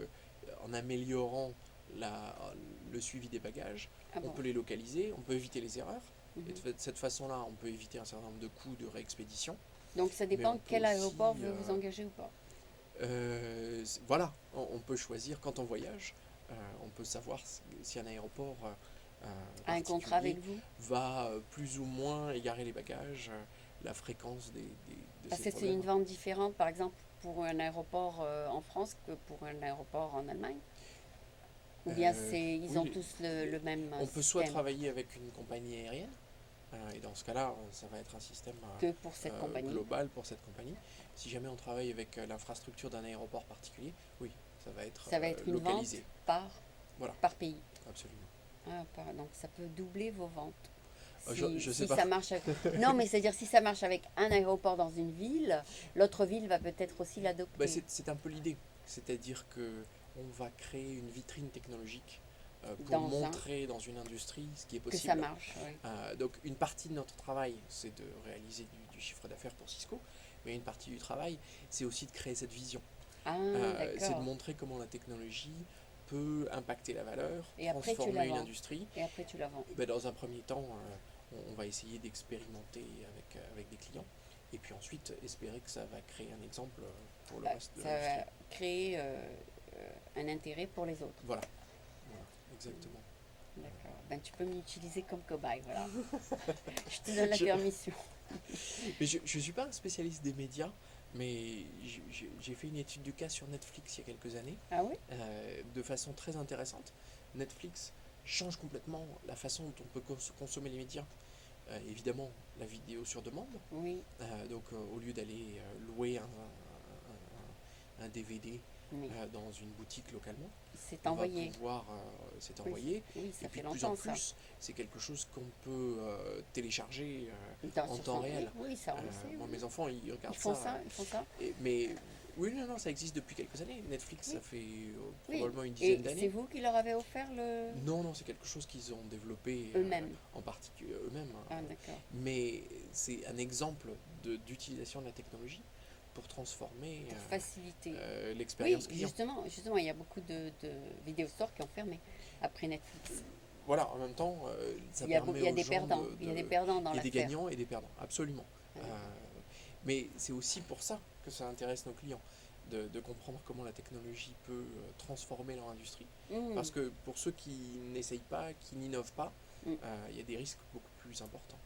Speaker 2: en améliorant la, le suivi des bagages,
Speaker 1: Ah
Speaker 2: on
Speaker 1: bon.
Speaker 2: peut les localiser, on peut éviter les erreurs. Et
Speaker 1: Mhm.
Speaker 2: de cette façon-là, on peut éviter un certain nombre de coûts de réexpédition.
Speaker 1: Donc ça
Speaker 2: Mais
Speaker 1: dépend
Speaker 2: on
Speaker 1: de
Speaker 2: peut
Speaker 1: quel aéroport
Speaker 2: aussi
Speaker 1: veut vous engager ou pas.
Speaker 2: voilà, on peut choisir quand on voyage, on peut savoir si un aéroport
Speaker 1: À un contrat
Speaker 2: particulier
Speaker 1: avec vous.
Speaker 2: va plus ou moins égarer les bagages, la fréquence de
Speaker 1: Parce
Speaker 2: ces
Speaker 1: que c'est une
Speaker 2: problèmes.
Speaker 1: vente différente, par exemple, pour un aéroport en France que pour un aéroport en Allemagne. Ou bien ils ont
Speaker 2: Oui,
Speaker 1: tous le même
Speaker 2: on peut soit
Speaker 1: système
Speaker 2: travailler avec une compagnie aérienne, et dans ce cas-là, ça va être un système
Speaker 1: que pour cette compagnie.
Speaker 2: global pour cette compagnie. Si jamais on travaille avec l'infrastructure d'un aéroport particulier, oui, ça va être
Speaker 1: Ça va être une vente
Speaker 2: localisé.
Speaker 1: par,
Speaker 2: Voilà,
Speaker 1: par pays.
Speaker 2: absolument.
Speaker 1: Ah, donc ça peut doubler vos ventes.
Speaker 2: Je sais
Speaker 1: Si
Speaker 2: pas.
Speaker 1: ça marche avec... Non, mais c'est-à-dire si ça marche avec un aéroport dans une ville, l'autre ville va peut-être aussi
Speaker 2: Bah,
Speaker 1: l'adopter.
Speaker 2: c'est un peu l'idée. C'est-à-dire que on va créer une vitrine technologique pour
Speaker 1: Dans un...
Speaker 2: montrer dans une industrie ce qui est
Speaker 1: Que ça
Speaker 2: possible.
Speaker 1: marche, oui.
Speaker 2: Donc une partie de notre travail, c'est de réaliser du chiffre d'affaires pour Cisco, mais une partie du travail, c'est aussi de créer cette vision.
Speaker 1: Ah,
Speaker 2: C'est de
Speaker 1: d'accord.
Speaker 2: montrer comment la technologie peut impacter la valeur,
Speaker 1: Et après tu la
Speaker 2: transformer une
Speaker 1: vends.
Speaker 2: industrie.
Speaker 1: Et après tu la vends.
Speaker 2: Et ben, dans un premier temps, on va essayer d'expérimenter avec des clients, et puis ensuite espérer que ça va créer un exemple pour le reste de
Speaker 1: Ça
Speaker 2: l'industrie.
Speaker 1: va créer un intérêt pour les autres.
Speaker 2: Voilà, voilà, exactement.
Speaker 1: D'accord. Ben, tu peux m'utiliser comme cobaye, voilà. Je te donne la
Speaker 2: Je-
Speaker 1: permission.
Speaker 2: Mais je ne suis pas un spécialiste des médias, mais j'ai fait une étude du cas sur Netflix il y a quelques années,
Speaker 1: Ah oui?
Speaker 2: de façon très intéressante. Netflix change complètement la façon dont on peut consommer les médias. Évidemment, la vidéo sur demande.
Speaker 1: Oui,
Speaker 2: Donc, au lieu d'aller louer un DVD
Speaker 1: mais
Speaker 2: dans une boutique localement,
Speaker 1: c'est
Speaker 2: on va
Speaker 1: envoyé.
Speaker 2: pouvoir c'est
Speaker 1: Oui,
Speaker 2: envoyé.
Speaker 1: oui,
Speaker 2: Et
Speaker 1: ça
Speaker 2: puis
Speaker 1: fait
Speaker 2: de plus en
Speaker 1: longtemps ça.
Speaker 2: plus, c'est quelque chose qu'on peut télécharger en
Speaker 1: Sur
Speaker 2: temps
Speaker 1: oui,
Speaker 2: réel.
Speaker 1: oui, ça on le sait.
Speaker 2: Moi,
Speaker 1: Oui.
Speaker 2: mes enfants, ils
Speaker 1: Ils
Speaker 2: regardent
Speaker 1: font
Speaker 2: ça.
Speaker 1: ça, ils font ça.
Speaker 2: Mais oui, non, non, ça existe depuis quelques années. Netflix,
Speaker 1: Oui.
Speaker 2: ça fait
Speaker 1: Oui.
Speaker 2: probablement une dizaine
Speaker 1: Et c'est
Speaker 2: d'années.
Speaker 1: vous qui leur avez offert le
Speaker 2: Non, non, c'est quelque chose qu'ils ont développé
Speaker 1: eux-mêmes.
Speaker 2: en particulier eux-mêmes.
Speaker 1: Ah d'accord.
Speaker 2: Mais c'est un exemple d'utilisation de la technologie pour transformer
Speaker 1: Pour faciliter. Oui,
Speaker 2: l'expérience client.
Speaker 1: justement, il y a beaucoup de vidéostores qui ont fermé après Netflix.
Speaker 2: Voilà, en même temps, ça permet
Speaker 1: Il y a
Speaker 2: aux
Speaker 1: des
Speaker 2: gens
Speaker 1: perdants. Il y a des perdants dans
Speaker 2: il y a des
Speaker 1: l'affaire.
Speaker 2: gagnants et des perdants, absolument.
Speaker 1: Ouais.
Speaker 2: Mais c'est aussi pour ça que ça intéresse nos clients, de comprendre comment la technologie peut transformer leur industrie.
Speaker 1: Mmh,
Speaker 2: Parce que pour ceux qui n'essayent pas, qui n'innovent pas,
Speaker 1: mmh.
Speaker 2: il y a des risques beaucoup plus importants.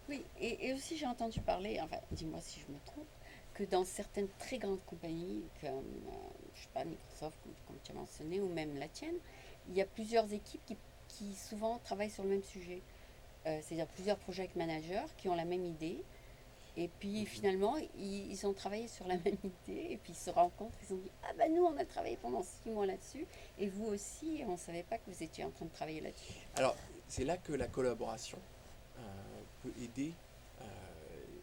Speaker 1: Oui, et aussi j'ai entendu parler, enfin dis-moi si je me trompe, que dans certaines très grandes compagnies, comme je sais pas, Microsoft, comme tu as mentionné, ou même la tienne, il y a plusieurs équipes qui souvent travaillent sur le même sujet. C'est-à-dire plusieurs project managers qui ont la même idée Et puis
Speaker 2: Mhm.
Speaker 1: finalement, ils ont travaillé sur la même idée et puis ils se rencontrent, ils ont dit ah ben nous on a travaillé pendant 6 mois là-dessus et vous aussi, et on ne savait pas que vous étiez en train de travailler là-dessus.
Speaker 2: Alors, c'est là que la collaboration peut aider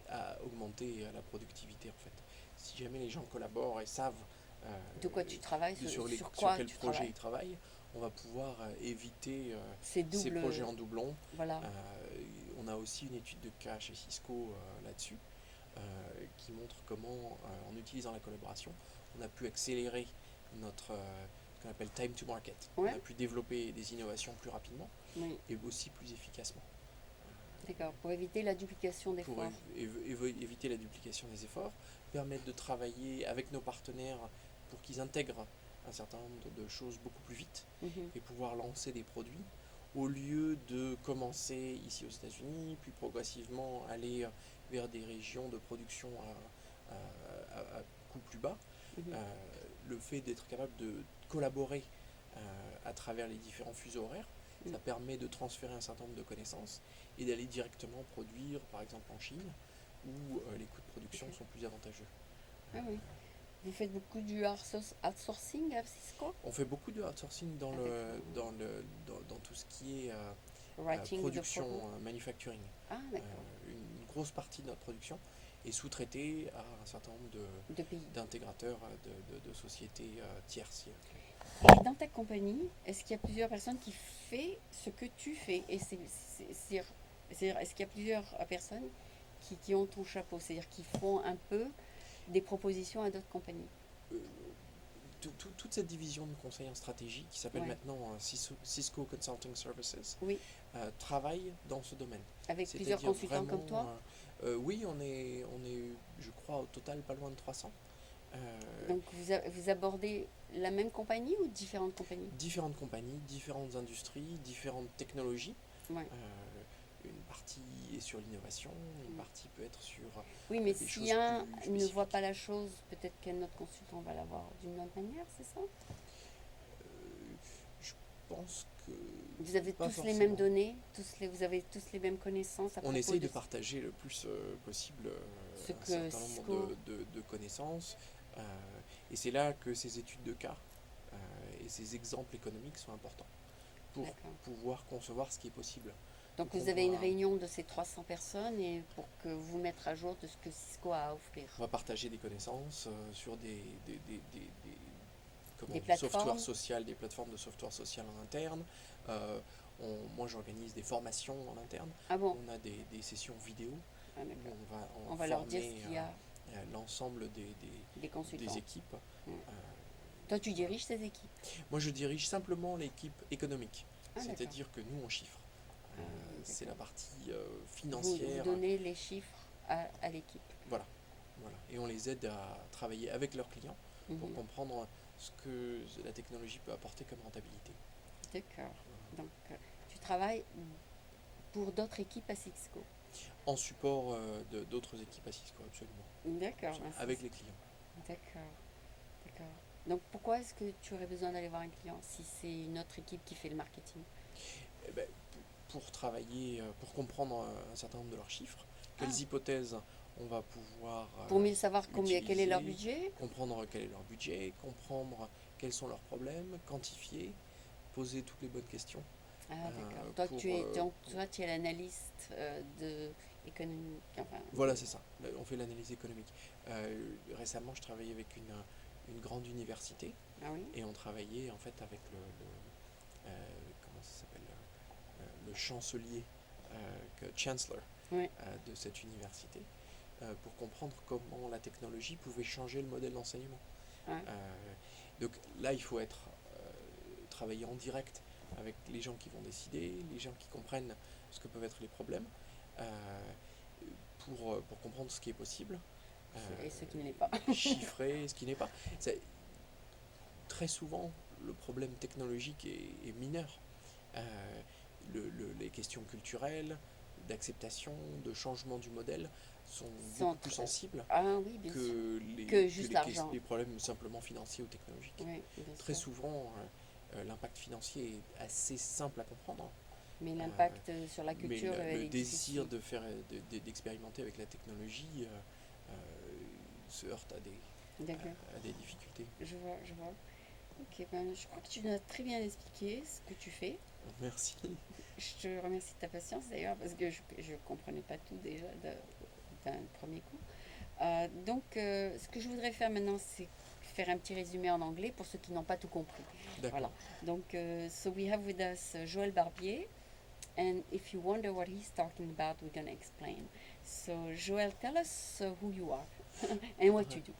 Speaker 2: à augmenter la productivité en fait. Si jamais les gens collaborent et savent
Speaker 1: De quoi tu travailles, sur
Speaker 2: sur
Speaker 1: quoi
Speaker 2: quel
Speaker 1: tu
Speaker 2: projet
Speaker 1: travailles.
Speaker 2: ils travaillent, on va pouvoir éviter
Speaker 1: C'est
Speaker 2: ces
Speaker 1: double,
Speaker 2: projets en doublon.
Speaker 1: voilà.
Speaker 2: Euh, on a aussi une étude de cas chez Cisco là-dessus qui montre comment, en utilisant la collaboration, on a pu accélérer notre ce qu'on appelle time to market. On
Speaker 1: Ouais,
Speaker 2: a pu développer des innovations plus rapidement
Speaker 1: oui,
Speaker 2: et aussi plus efficacement
Speaker 1: d'accord. Pour éviter la duplication
Speaker 2: pour
Speaker 1: d'efforts.
Speaker 2: éviter la duplication des efforts, permettre de travailler avec nos partenaires pour qu'ils intègrent un certain nombre de choses beaucoup plus vite
Speaker 1: Mhm.
Speaker 2: et pouvoir lancer des produits au lieu de commencer ici aux États-Unis, puis progressivement aller vers des régions de production à coût plus bas.
Speaker 1: Mhm.
Speaker 2: Euh, le fait d'être capable de collaborer à travers les différents fuseaux horaires,
Speaker 1: Mhm.
Speaker 2: ça permet de transférer un certain nombre de connaissances et d'aller directement produire, par exemple en Chine, où les coûts de production
Speaker 1: Ok.
Speaker 2: sont plus avantageux.
Speaker 1: Ah oui. Vous faites beaucoup du outsourcing à Cisco?
Speaker 2: On fait beaucoup de outsourcing
Speaker 1: Ah d'accord.
Speaker 2: dans tout ce qui est
Speaker 1: Writing de
Speaker 2: production,
Speaker 1: proto.
Speaker 2: manufacturing.
Speaker 1: Ah d'accord.
Speaker 2: Une grosse partie de notre production est sous-traitée à un certain nombre
Speaker 1: De pays.
Speaker 2: d'intégrateurs de sociétés tierces.
Speaker 1: Et dans ta compagnie, est-ce qu'il y a plusieurs personnes qui font ce que tu fais? Et c'est-à-dire, est-ce qu'il y a plusieurs personnes qui ont ton chapeau? C'est-à-dire qui font un peu des propositions à d'autres compagnies?
Speaker 2: Euh, toute cette division de conseil en stratégie, qui s'appelle
Speaker 1: Ouais.
Speaker 2: maintenant Cisco Consulting Services,
Speaker 1: Oui.
Speaker 2: travaille dans ce domaine.
Speaker 1: Avec plusieurs
Speaker 2: C'est-à-dire
Speaker 1: consultants comme
Speaker 2: vraiment,
Speaker 1: toi?
Speaker 2: oui, on est, je crois, au total pas loin de 300. Euh,
Speaker 1: Donc vous abordez la même compagnie ou différentes compagnies?
Speaker 2: Différentes compagnies, différentes industries, différentes technologies.
Speaker 1: Ouais.
Speaker 2: Une partie est sur l'innovation, une partie peut être sur
Speaker 1: Oui, mais
Speaker 2: des
Speaker 1: si
Speaker 2: choses
Speaker 1: un
Speaker 2: plus
Speaker 1: ne voit pas
Speaker 2: spécifiques.
Speaker 1: la chose, peut-être qu'un autre consultant va la voir d'une autre manière, c'est ça?
Speaker 2: Euh, je pense que
Speaker 1: Vous avez
Speaker 2: pas
Speaker 1: tous les mêmes
Speaker 2: forcément.
Speaker 1: données, vous avez tous les mêmes connaissances à
Speaker 2: On
Speaker 1: propos
Speaker 2: essaye
Speaker 1: de
Speaker 2: de partager le plus possible
Speaker 1: ce
Speaker 2: un
Speaker 1: que
Speaker 2: certain nombre
Speaker 1: Cisco...
Speaker 2: de connaissances. euh, et c'est là que ces études de cas et ces exemples économiques sont importants pour
Speaker 1: D'accord.
Speaker 2: pouvoir concevoir ce qui est possible.
Speaker 1: Donc
Speaker 2: Donc
Speaker 1: vous avez une réunion de ces 300 personnes et pour que vous mettre à jour de ce que Cisco a à offrir.
Speaker 2: on va partager des connaissances sur
Speaker 1: Des
Speaker 2: du software
Speaker 1: plateformes?
Speaker 2: social, des plateformes de software social en interne. Euh, Moi, j'organise des formations en interne.
Speaker 1: Ah bon?
Speaker 2: On a des sessions vidéo
Speaker 1: Ah
Speaker 2: où
Speaker 1: d'accord.
Speaker 2: on va
Speaker 1: On
Speaker 2: en
Speaker 1: va leur dire ce
Speaker 2: former
Speaker 1: qu'il y a
Speaker 2: l'ensemble
Speaker 1: des
Speaker 2: des
Speaker 1: consultants.
Speaker 2: équipes.
Speaker 1: Mm.
Speaker 2: Euh,
Speaker 1: Toi, tu diriges ces équipes?
Speaker 2: Moi, je dirige simplement l'équipe économique,
Speaker 1: Ah d'accord.
Speaker 2: c'est-à-dire que nous, on chiffre.
Speaker 1: Ah,
Speaker 2: C'est la
Speaker 1: d'accord.
Speaker 2: partie
Speaker 1: Vous
Speaker 2: financière.
Speaker 1: donnez les chiffres à l'équipe.
Speaker 2: Voilà, voilà. Et on les aide à travailler avec leurs clients pour
Speaker 1: Mhm.
Speaker 2: comprendre ce que la technologie peut apporter comme rentabilité.
Speaker 1: D'accord. Donc, tu travailles pour d'autres équipes à Cisco.
Speaker 2: En support d'autres équipes à Cisco, absolument.
Speaker 1: D'accord.
Speaker 2: Absolument. Avec les clients.
Speaker 1: D'accord. D'accord. Donc, pourquoi est-ce que tu aurais besoin d'aller voir un client si c'est une autre équipe qui fait le marketing?
Speaker 2: Eh ben, pour travailler, pour comprendre un certain nombre de leurs chiffres,
Speaker 1: Ah,
Speaker 2: quelles hypothèses on va pouvoir
Speaker 1: pour mieux savoir quel est leur
Speaker 2: utiliser,
Speaker 1: budget?
Speaker 2: comprendre quel est leur budget, comprendre quels sont leurs problèmes, quantifier, poser toutes les bonnes questions
Speaker 1: Ah, d'accord. Toi, tu es l'analyste économique. Enfin,
Speaker 2: voilà, c'est ça. On fait l'analyse économique. Récemment, je travaillais avec une grande université
Speaker 1: ah oui?
Speaker 2: et on travaillait en fait avec comment ça s'appelle le chancelier, chancellor
Speaker 1: Oui.
Speaker 2: de cette université pour comprendre comment la technologie pouvait changer le modèle d'enseignement.
Speaker 1: Ah,
Speaker 2: Euh, donc là, il faut travailler en direct avec les gens qui vont décider, les gens qui comprennent ce que peuvent être les problèmes, euh, pour comprendre ce qui est possible,
Speaker 1: et ce qui ne l'est pas.
Speaker 2: chiffrer ce qui n'est pas. C'est, très souvent, le problème technologique est mineur. Euh, les questions culturelles, d'acceptation, de changement du modèle sont beaucoup plus
Speaker 1: Centre.
Speaker 2: sensibles
Speaker 1: Ah oui, bien sûr.
Speaker 2: que
Speaker 1: Que juste l'argent.
Speaker 2: les problèmes simplement financiers ou technologiques.
Speaker 1: Oui, bien
Speaker 2: Très
Speaker 1: sûr.
Speaker 2: souvent, l'impact financier est assez simple à comprendre,
Speaker 1: Mais l'impact sur la
Speaker 2: Mais
Speaker 1: culture
Speaker 2: le
Speaker 1: est
Speaker 2: désir
Speaker 1: difficile.
Speaker 2: de faire, d'expérimenter avec la technologie se heurte
Speaker 1: D'accord.
Speaker 2: à des difficultés.
Speaker 1: Je vois, je vois. Ok, ben, je crois que tu nous as très bien expliqué ce que tu fais.
Speaker 2: Merci.
Speaker 1: Je te remercie de ta patience d'ailleurs parce que je ne comprenais pas tout déjà d'un premier coup. Ce que je voudrais faire maintenant, c'est faire un petit résumé en anglais pour ceux qui n'ont pas tout compris. Voilà.
Speaker 2: D'accord.
Speaker 1: Donc, so we have with us Joël Barbier, and if you wonder what he's talking about, we're going to explain. So, Joël, tell us who you are and what you do.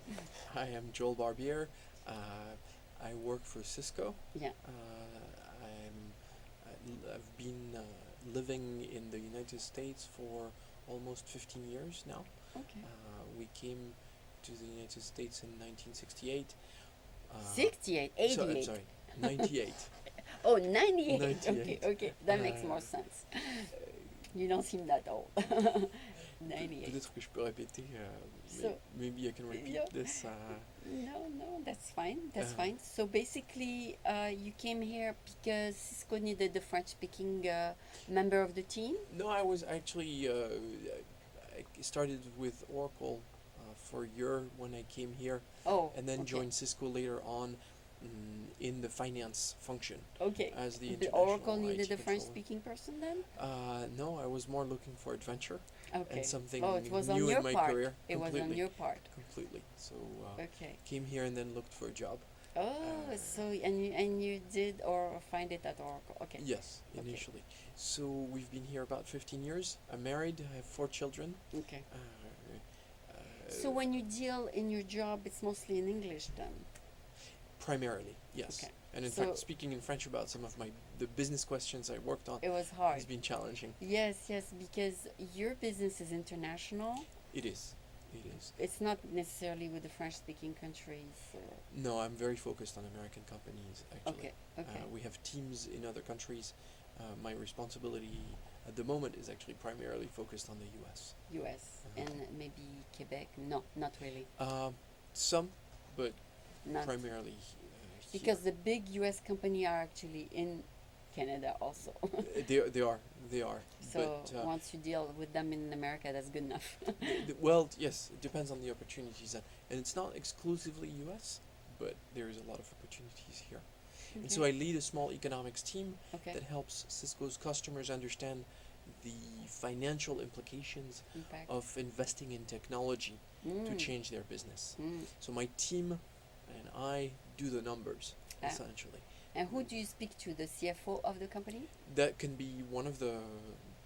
Speaker 2: Hi, I'm Joel Barbier. I work for Cisco.
Speaker 1: Yeah.
Speaker 2: I've been living in the United States for almost 15 years now.
Speaker 1: Okay.
Speaker 2: We came to the United States in 1968.
Speaker 1: 68,
Speaker 2: So, I'm
Speaker 1: 88.
Speaker 2: sorry, 98.
Speaker 1: Oh, 98.
Speaker 2: 98.
Speaker 1: Okay. That makes more
Speaker 2: Uh,
Speaker 1: sense. You don't seem that old. 98.
Speaker 2: Peut-être que je peux répéter.
Speaker 1: So-
Speaker 2: Maybe I can repeat
Speaker 1: Yeah.
Speaker 2: this.
Speaker 1: No, that's fine. That's
Speaker 2: Uh,
Speaker 1: fine. So basically, you came here because Cisco needed the French-speaking member of the team.
Speaker 2: No, I was actually. I started with Oracle for a year when I came here,
Speaker 1: Oh,
Speaker 2: and then
Speaker 1: okay.
Speaker 2: joined Cisco later on in the finance function
Speaker 1: Okay.
Speaker 2: as the
Speaker 1: The
Speaker 2: international
Speaker 1: Oracle needed
Speaker 2: IT
Speaker 1: a
Speaker 2: controller.
Speaker 1: French-speaking person then.
Speaker 2: No, I was more looking for adventure
Speaker 1: Okay.
Speaker 2: and something
Speaker 1: Oh, it was
Speaker 2: new
Speaker 1: on your
Speaker 2: in my
Speaker 1: part.
Speaker 2: career.
Speaker 1: It was on
Speaker 2: Completely.
Speaker 1: your part.
Speaker 2: Completely. So
Speaker 1: Okay.
Speaker 2: came here and then looked for a job.
Speaker 1: Oh, so and you did or find it at Oracle. Okay.
Speaker 2: Yes,
Speaker 1: Okay.
Speaker 2: initially. So we've been here about 15 years. I'm married. I have 4 children.
Speaker 1: Okay.
Speaker 2: Uh,
Speaker 1: So when you deal in your job, it's mostly in English then.
Speaker 2: primarily, yes.
Speaker 1: Okay.
Speaker 2: And in
Speaker 1: So-
Speaker 2: fact, speaking in French about some of the business questions I worked on
Speaker 1: It was hard.
Speaker 2: has been challenging.
Speaker 1: Yes, because your business is international.
Speaker 2: It is. It is.
Speaker 1: It's not necessarily with the French-speaking countries.
Speaker 2: No, I'm very focused on American companies, actually.
Speaker 1: Okay.
Speaker 2: We have teams in other countries. My responsibility at the moment is actually primarily focused on the US.
Speaker 1: U.S.
Speaker 2: Uh-huh.
Speaker 1: and maybe Quebec. No, not really.
Speaker 2: Some, but
Speaker 1: Not
Speaker 2: primarily here.
Speaker 1: because the big U.S. company are actually in Canada also.
Speaker 2: They are.
Speaker 1: So
Speaker 2: but,
Speaker 1: once you deal with them in America, that's good enough.
Speaker 2: well, yes, it depends on the opportunities, and it's not exclusively U.S., but there is a lot of opportunities here. And so I lead a small economics team
Speaker 1: Okay.
Speaker 2: that helps Cisco's customers understand the financial implications
Speaker 1: Impact.
Speaker 2: of investing in technology to
Speaker 1: Mm.
Speaker 2: change their business.
Speaker 1: Mm.
Speaker 2: So my team and I do the numbers,
Speaker 1: Ah.
Speaker 2: essentially.
Speaker 1: And who do you speak to? The CFO of the company?
Speaker 2: That can be one of the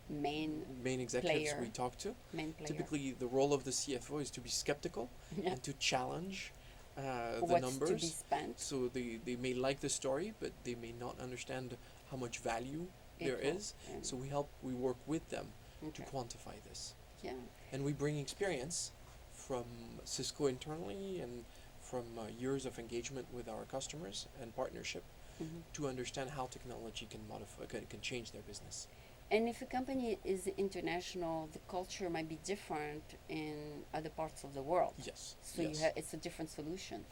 Speaker 1: Main
Speaker 2: executives
Speaker 1: player.
Speaker 2: we talk to.
Speaker 1: player.
Speaker 2: Typically, the role of the CFO is to be skeptical
Speaker 1: Yeah.
Speaker 2: and to challenge the
Speaker 1: What's
Speaker 2: numbers.
Speaker 1: to be spent?
Speaker 2: So they may like the story, but they may not understand how much value there
Speaker 1: Equal.
Speaker 2: is.
Speaker 1: Yeah.
Speaker 2: So we work with them to
Speaker 1: Okay.
Speaker 2: quantify this.
Speaker 1: Yeah.
Speaker 2: And we bring experience from Cisco internally and from years of engagement with our customers and partnership
Speaker 1: Mhm.
Speaker 2: to understand how technology can change their business.
Speaker 1: And if a company is international, the culture might be different in other parts of the world.
Speaker 2: Yes.
Speaker 1: So
Speaker 2: yes.
Speaker 1: it's a different solution.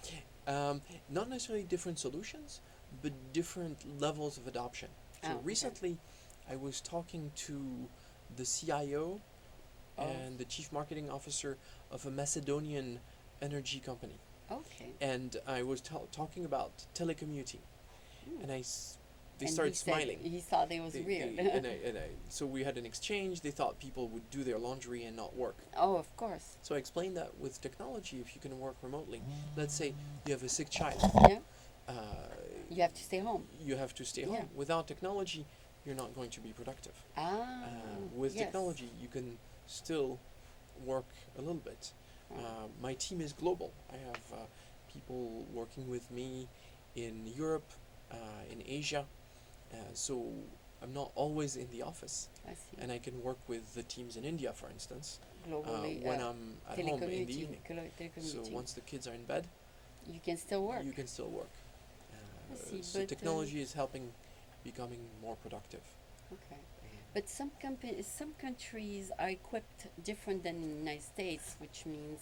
Speaker 2: Not necessarily different solutions, but different levels of adoption. So
Speaker 1: okay.
Speaker 2: recently, I was talking to the CIO and the chief marketing officer of a Macedonian energy company,
Speaker 1: Okay.
Speaker 2: and I was talking about telecommuting,
Speaker 1: Mm.
Speaker 2: and they
Speaker 1: And
Speaker 2: started
Speaker 1: he said
Speaker 2: smiling.
Speaker 1: he thought it was weird.
Speaker 2: So we had an exchange. They thought people would do their laundry and not work.
Speaker 1: Oh, of course.
Speaker 2: So I explained that with technology, if you can work remotely, let's say you have a sick child,
Speaker 1: Yeah. You have to stay home.
Speaker 2: you have to stay
Speaker 1: Yeah.
Speaker 2: home. Without technology, you're not going to be productive.
Speaker 1: Ah.
Speaker 2: With
Speaker 1: yes.
Speaker 2: technology, you can still work a little bit. My team is global. I have people working with me in Europe, in Asia, so I'm not always in the office,
Speaker 1: I see.
Speaker 2: and I can work with the teams in India, for instance,
Speaker 1: Globally,
Speaker 2: when I'm at home in the
Speaker 1: telecommuting.
Speaker 2: evening. So
Speaker 1: Telecommuting.
Speaker 2: once the kids are in bed,
Speaker 1: You can still work.
Speaker 2: you can still work.
Speaker 1: I see,
Speaker 2: So
Speaker 1: but,
Speaker 2: technology is helping becoming more productive.
Speaker 1: Okay. But some countries are equipped different than the United States, which means,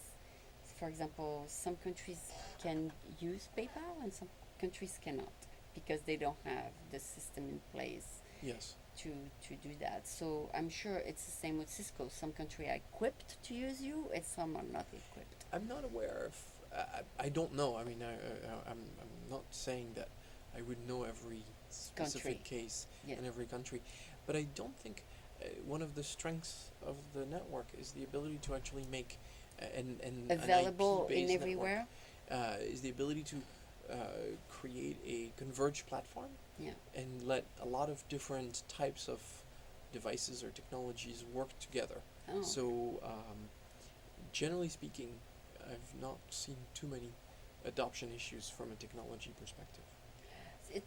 Speaker 1: for example, some countries can use PayPal and some countries cannot because they don't have the system in place.
Speaker 2: Yes.
Speaker 1: to to do that. So I'm sure it's the same with Cisco. Some country are equipped to use you, and some are not equipped.
Speaker 2: I'm not aware of. I don't know. I mean, I'm not saying that I would know every
Speaker 1: Country,
Speaker 2: specific case
Speaker 1: yeah,
Speaker 2: in every country, but I don't think one of the strengths of the network is the ability to actually make an
Speaker 1: available in
Speaker 2: IP-based network.
Speaker 1: everywhere.
Speaker 2: Is the ability to create a converged platform
Speaker 1: Yeah.
Speaker 2: and let a lot of different types of devices or technologies work together.
Speaker 1: Oh,
Speaker 2: So, generally speaking, I've not seen too many adoption issues from a technology perspective.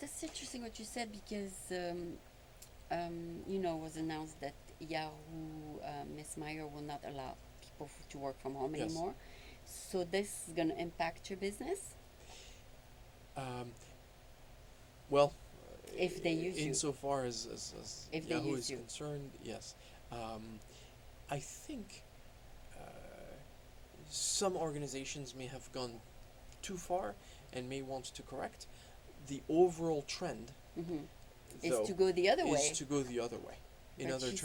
Speaker 1: that's interesting what you said because it was announced that Yahoo, Miss Meyer will not allow people to work from home
Speaker 2: Yes.
Speaker 1: anymore. So this is going to impact your business
Speaker 2: Um, well,
Speaker 1: if they use you.
Speaker 2: insofar as
Speaker 1: If they
Speaker 2: Yahoo
Speaker 1: use
Speaker 2: is
Speaker 1: you.
Speaker 2: concerned, yes. I think some organizations may have gone too far and may want to correct. The overall trend,
Speaker 1: Hmm. Is
Speaker 2: though,
Speaker 1: to go the other way.
Speaker 2: is to go the other way. In
Speaker 1: But
Speaker 2: other
Speaker 1: she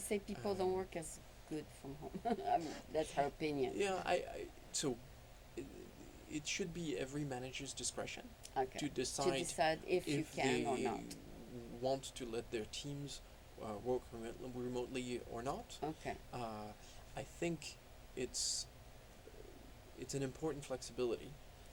Speaker 1: said
Speaker 2: terms,
Speaker 1: people don't work as good from home. I mean, that's her opinion.
Speaker 2: yeah, so it, it should be every manager's discretion
Speaker 1: Okay.
Speaker 2: to
Speaker 1: To
Speaker 2: decide
Speaker 1: decide if you
Speaker 2: if
Speaker 1: can or
Speaker 2: they
Speaker 1: not.
Speaker 2: want to let their teams work remotely or not.
Speaker 1: Okay.
Speaker 2: I think it's it's an important flexibility,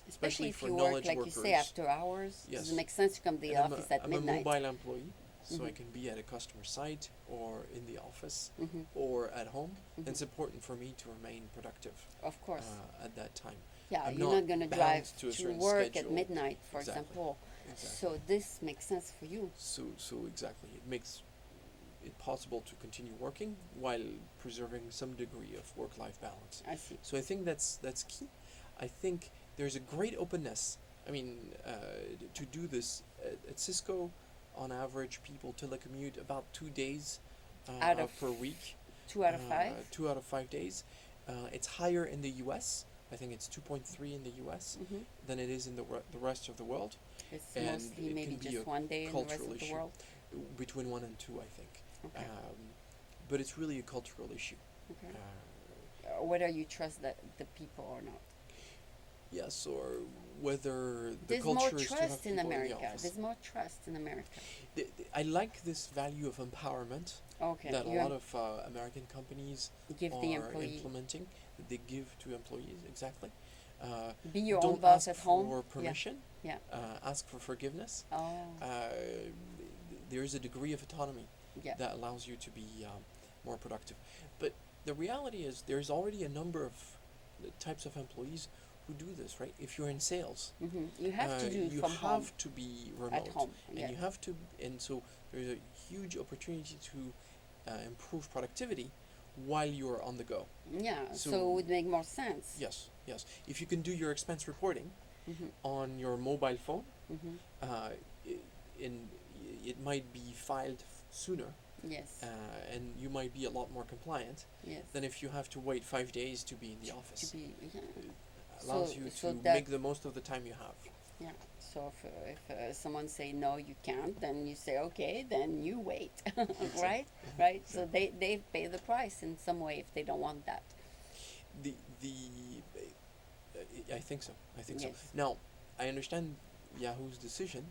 Speaker 1: Especially
Speaker 2: especially
Speaker 1: if
Speaker 2: for
Speaker 1: you work,
Speaker 2: knowledge
Speaker 1: like
Speaker 2: workers.
Speaker 1: you say, after hours.
Speaker 2: Yes.
Speaker 1: Does it make sense to come to the
Speaker 2: And
Speaker 1: office at
Speaker 2: I'm a
Speaker 1: midnight?
Speaker 2: mobile employee, so I
Speaker 1: Mhm.
Speaker 2: can be at a customer site or in the office
Speaker 1: Mhm.
Speaker 2: or at home. And
Speaker 1: Mhm.
Speaker 2: it's important for me to remain productive
Speaker 1: Of course.
Speaker 2: at that time.
Speaker 1: Yeah,
Speaker 2: I'm
Speaker 1: you're
Speaker 2: not
Speaker 1: not going to
Speaker 2: bound
Speaker 1: drive
Speaker 2: to a
Speaker 1: to
Speaker 2: certain
Speaker 1: work at
Speaker 2: schedule.
Speaker 1: midnight, for
Speaker 2: Exactly.
Speaker 1: example.
Speaker 2: Exactly.
Speaker 1: So this makes sense for you.
Speaker 2: So exactly, it makes it possible to continue working while preserving some degree of work-life balance.
Speaker 1: I see.
Speaker 2: So I think that's key. I think there's a great openness. I mean, to do this at Cisco, on average, people telecommute about 2 days
Speaker 1: Out of
Speaker 2: per week,
Speaker 1: 2 out of 5.
Speaker 2: 2 out of 5 days. It's higher in the U.S. I think it's 2.3 in the U.S.
Speaker 1: Hmm.
Speaker 2: than it is in the rest of the world,
Speaker 1: It's
Speaker 2: and
Speaker 1: mostly
Speaker 2: it
Speaker 1: maybe
Speaker 2: can be
Speaker 1: just
Speaker 2: a
Speaker 1: one day in the rest
Speaker 2: cultural
Speaker 1: of the
Speaker 2: issue.
Speaker 1: world.
Speaker 2: Between 1 and 2, I think.
Speaker 1: Okay.
Speaker 2: But it's really a cultural issue.
Speaker 1: Okay.
Speaker 2: Uh,
Speaker 1: Whether you trust the people or not.
Speaker 2: yes, or whether the
Speaker 1: There's more
Speaker 2: culture is to have
Speaker 1: trust in
Speaker 2: people in the
Speaker 1: America.
Speaker 2: office.
Speaker 1: There's more trust in America.
Speaker 2: I like this value of empowerment
Speaker 1: Okay.
Speaker 2: that a
Speaker 1: You
Speaker 2: lot of American companies
Speaker 1: give the
Speaker 2: are
Speaker 1: employee.
Speaker 2: implementing, that they give to employees, exactly. Uh,
Speaker 1: Be your own
Speaker 2: don't
Speaker 1: boss
Speaker 2: ask
Speaker 1: at home.
Speaker 2: for permission,
Speaker 1: Yeah.
Speaker 2: ask for forgiveness.
Speaker 1: Oh.
Speaker 2: There is a degree of autonomy
Speaker 1: Yeah.
Speaker 2: that allows you to be more productive. But the reality is, there's already a number of types of employees who do this, right? If you're in sales,
Speaker 1: Hmm. You have to do it
Speaker 2: you
Speaker 1: from
Speaker 2: have
Speaker 1: home.
Speaker 2: to be
Speaker 1: At
Speaker 2: remote,
Speaker 1: home.
Speaker 2: and
Speaker 1: Yeah.
Speaker 2: you have to, and so there's a huge opportunity to improve productivity while you're on the go.
Speaker 1: Yeah. So,
Speaker 2: So-
Speaker 1: it would make more sense.
Speaker 2: Yes, yes. If you can do your expense reporting
Speaker 1: Hmm.
Speaker 2: on your mobile phone,
Speaker 1: Hmm.
Speaker 2: uh, in it might be filed sooner,
Speaker 1: Yes.
Speaker 2: and you might be a lot more compliant
Speaker 1: Yes.
Speaker 2: than if you have to wait 5 days to be in the
Speaker 1: To
Speaker 2: office.
Speaker 1: be. Yeah.
Speaker 2: Allows
Speaker 1: So-
Speaker 2: you
Speaker 1: so
Speaker 2: to
Speaker 1: that-
Speaker 2: make the most of the time you have.
Speaker 1: Yeah. So if someone say no, you can't, then you say okay, then you wait, right? Right. So they pay the price in some way if they don't want that.
Speaker 2: The I think so. I think so.
Speaker 1: Yes.
Speaker 2: Now, I understand Yahoo's decision.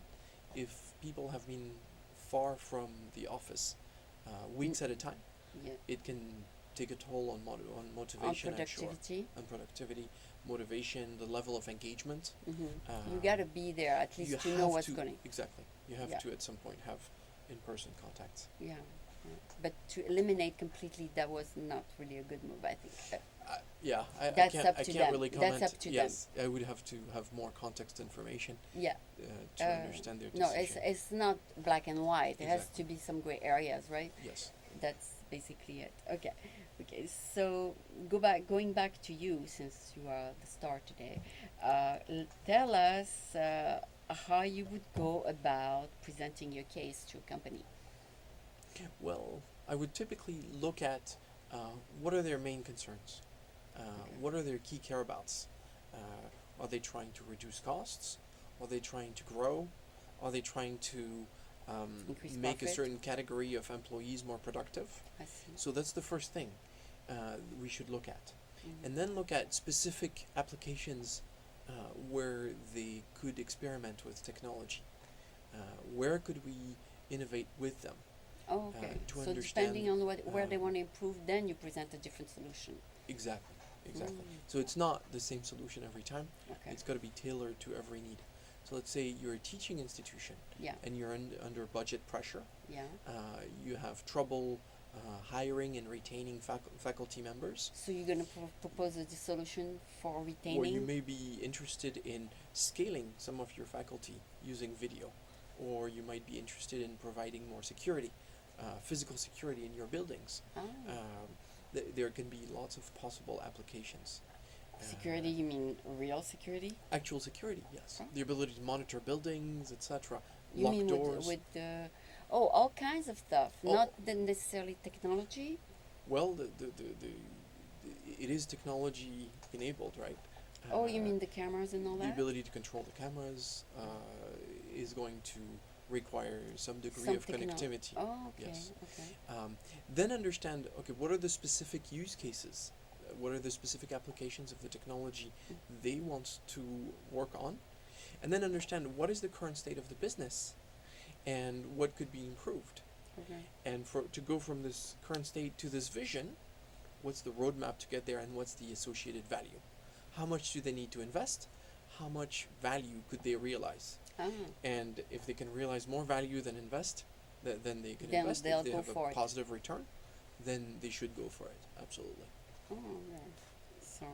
Speaker 2: If people have been far from the office weeks at a time,
Speaker 1: Yeah.
Speaker 2: it can take a toll on
Speaker 1: On
Speaker 2: motivation, I'm sure,
Speaker 1: productivity.
Speaker 2: on productivity, motivation, the level of engagement.
Speaker 1: Hmm. You
Speaker 2: Um,
Speaker 1: got to be there at least
Speaker 2: you
Speaker 1: to know
Speaker 2: have
Speaker 1: what's
Speaker 2: to-
Speaker 1: going.
Speaker 2: Exactly. You have
Speaker 1: Yeah.
Speaker 2: to at some point have in-person contacts.
Speaker 1: Yeah. Yeah. But to eliminate completely, that was not really a good move. I think.
Speaker 2: Yeah,
Speaker 1: That's up
Speaker 2: I
Speaker 1: to
Speaker 2: can't
Speaker 1: them.
Speaker 2: really
Speaker 1: That's
Speaker 2: comment.
Speaker 1: up to them.
Speaker 2: Yes, I would have to have more context information
Speaker 1: Yeah.
Speaker 2: to understand their
Speaker 1: No,
Speaker 2: decision.
Speaker 1: it's not black and white. There has
Speaker 2: Exactly.
Speaker 1: to be some gray areas, right?
Speaker 2: Yes.
Speaker 1: That's basically it. Okay. Okay. So going back to you, since you are the star today, tell us how you would go about presenting your case to a company.
Speaker 2: Well, I would typically look at what are their main concerns.
Speaker 1: Okay.
Speaker 2: What are their key care abouts? Are they trying to reduce costs? Are they trying to grow? Are they trying to
Speaker 1: Increase
Speaker 2: make a
Speaker 1: profit.
Speaker 2: certain category of employees more productive.
Speaker 1: I see.
Speaker 2: So that's the first thing we should look at.
Speaker 1: Mhm.
Speaker 2: And then look at specific applications where they could experiment with technology. Where could we innovate with them?
Speaker 1: Oh, okay.
Speaker 2: To
Speaker 1: So
Speaker 2: understand,
Speaker 1: depending on where they
Speaker 2: um,
Speaker 1: want to improve, then you present a different solution.
Speaker 2: Exactly, exactly.
Speaker 1: Mm.
Speaker 2: So it's not the same solution every time.
Speaker 1: Okay.
Speaker 2: It's got to be tailored to every need. So let's say you're a teaching institution
Speaker 1: Yeah.
Speaker 2: and you're under budget pressure.
Speaker 1: Yeah.
Speaker 2: You have trouble hiring and retaining faculty members.
Speaker 1: So you're gonna propose a solution for
Speaker 2: Or you
Speaker 1: retaining.
Speaker 2: may be interested in scaling some of your faculty using video. Or you might be interested in providing more security, physical security in your buildings.
Speaker 1: Ah.
Speaker 2: There can be lots of possible applications.
Speaker 1: Security, you mean real security?
Speaker 2: Actual security, yes.
Speaker 1: Huh?
Speaker 2: The ability to monitor buildings, etc.
Speaker 1: You
Speaker 2: Lock
Speaker 1: mean
Speaker 2: doors.
Speaker 1: with the all kinds of stuff,
Speaker 2: Oh.
Speaker 1: not necessarily technology.
Speaker 2: Well, it is technology enabled, right?
Speaker 1: Oh, you
Speaker 2: Uh,
Speaker 1: mean the cameras and all
Speaker 2: the
Speaker 1: that?
Speaker 2: ability to control the cameras is going to require some degree
Speaker 1: Some
Speaker 2: of
Speaker 1: techno-
Speaker 2: connectivity.
Speaker 1: Oh, okay,
Speaker 2: Yes.
Speaker 1: okay.
Speaker 2: Then understand, okay, what are the specific use cases? What are the specific applications of the technology they want to work on? And then understand what is the current state of the business and what could be improved.
Speaker 1: Okay.
Speaker 2: And to go from this current state to this vision, what's the roadmap to get there and what's the associated value? How much do they need to invest? How much value could they realize?
Speaker 1: Ah,
Speaker 2: And if they can realize more value than invest, then they can
Speaker 1: Then
Speaker 2: invest.
Speaker 1: they'll
Speaker 2: If they
Speaker 1: go
Speaker 2: have
Speaker 1: for
Speaker 2: a
Speaker 1: it.
Speaker 2: positive return, then they should go for it. Absolutely.
Speaker 1: oh, okay. So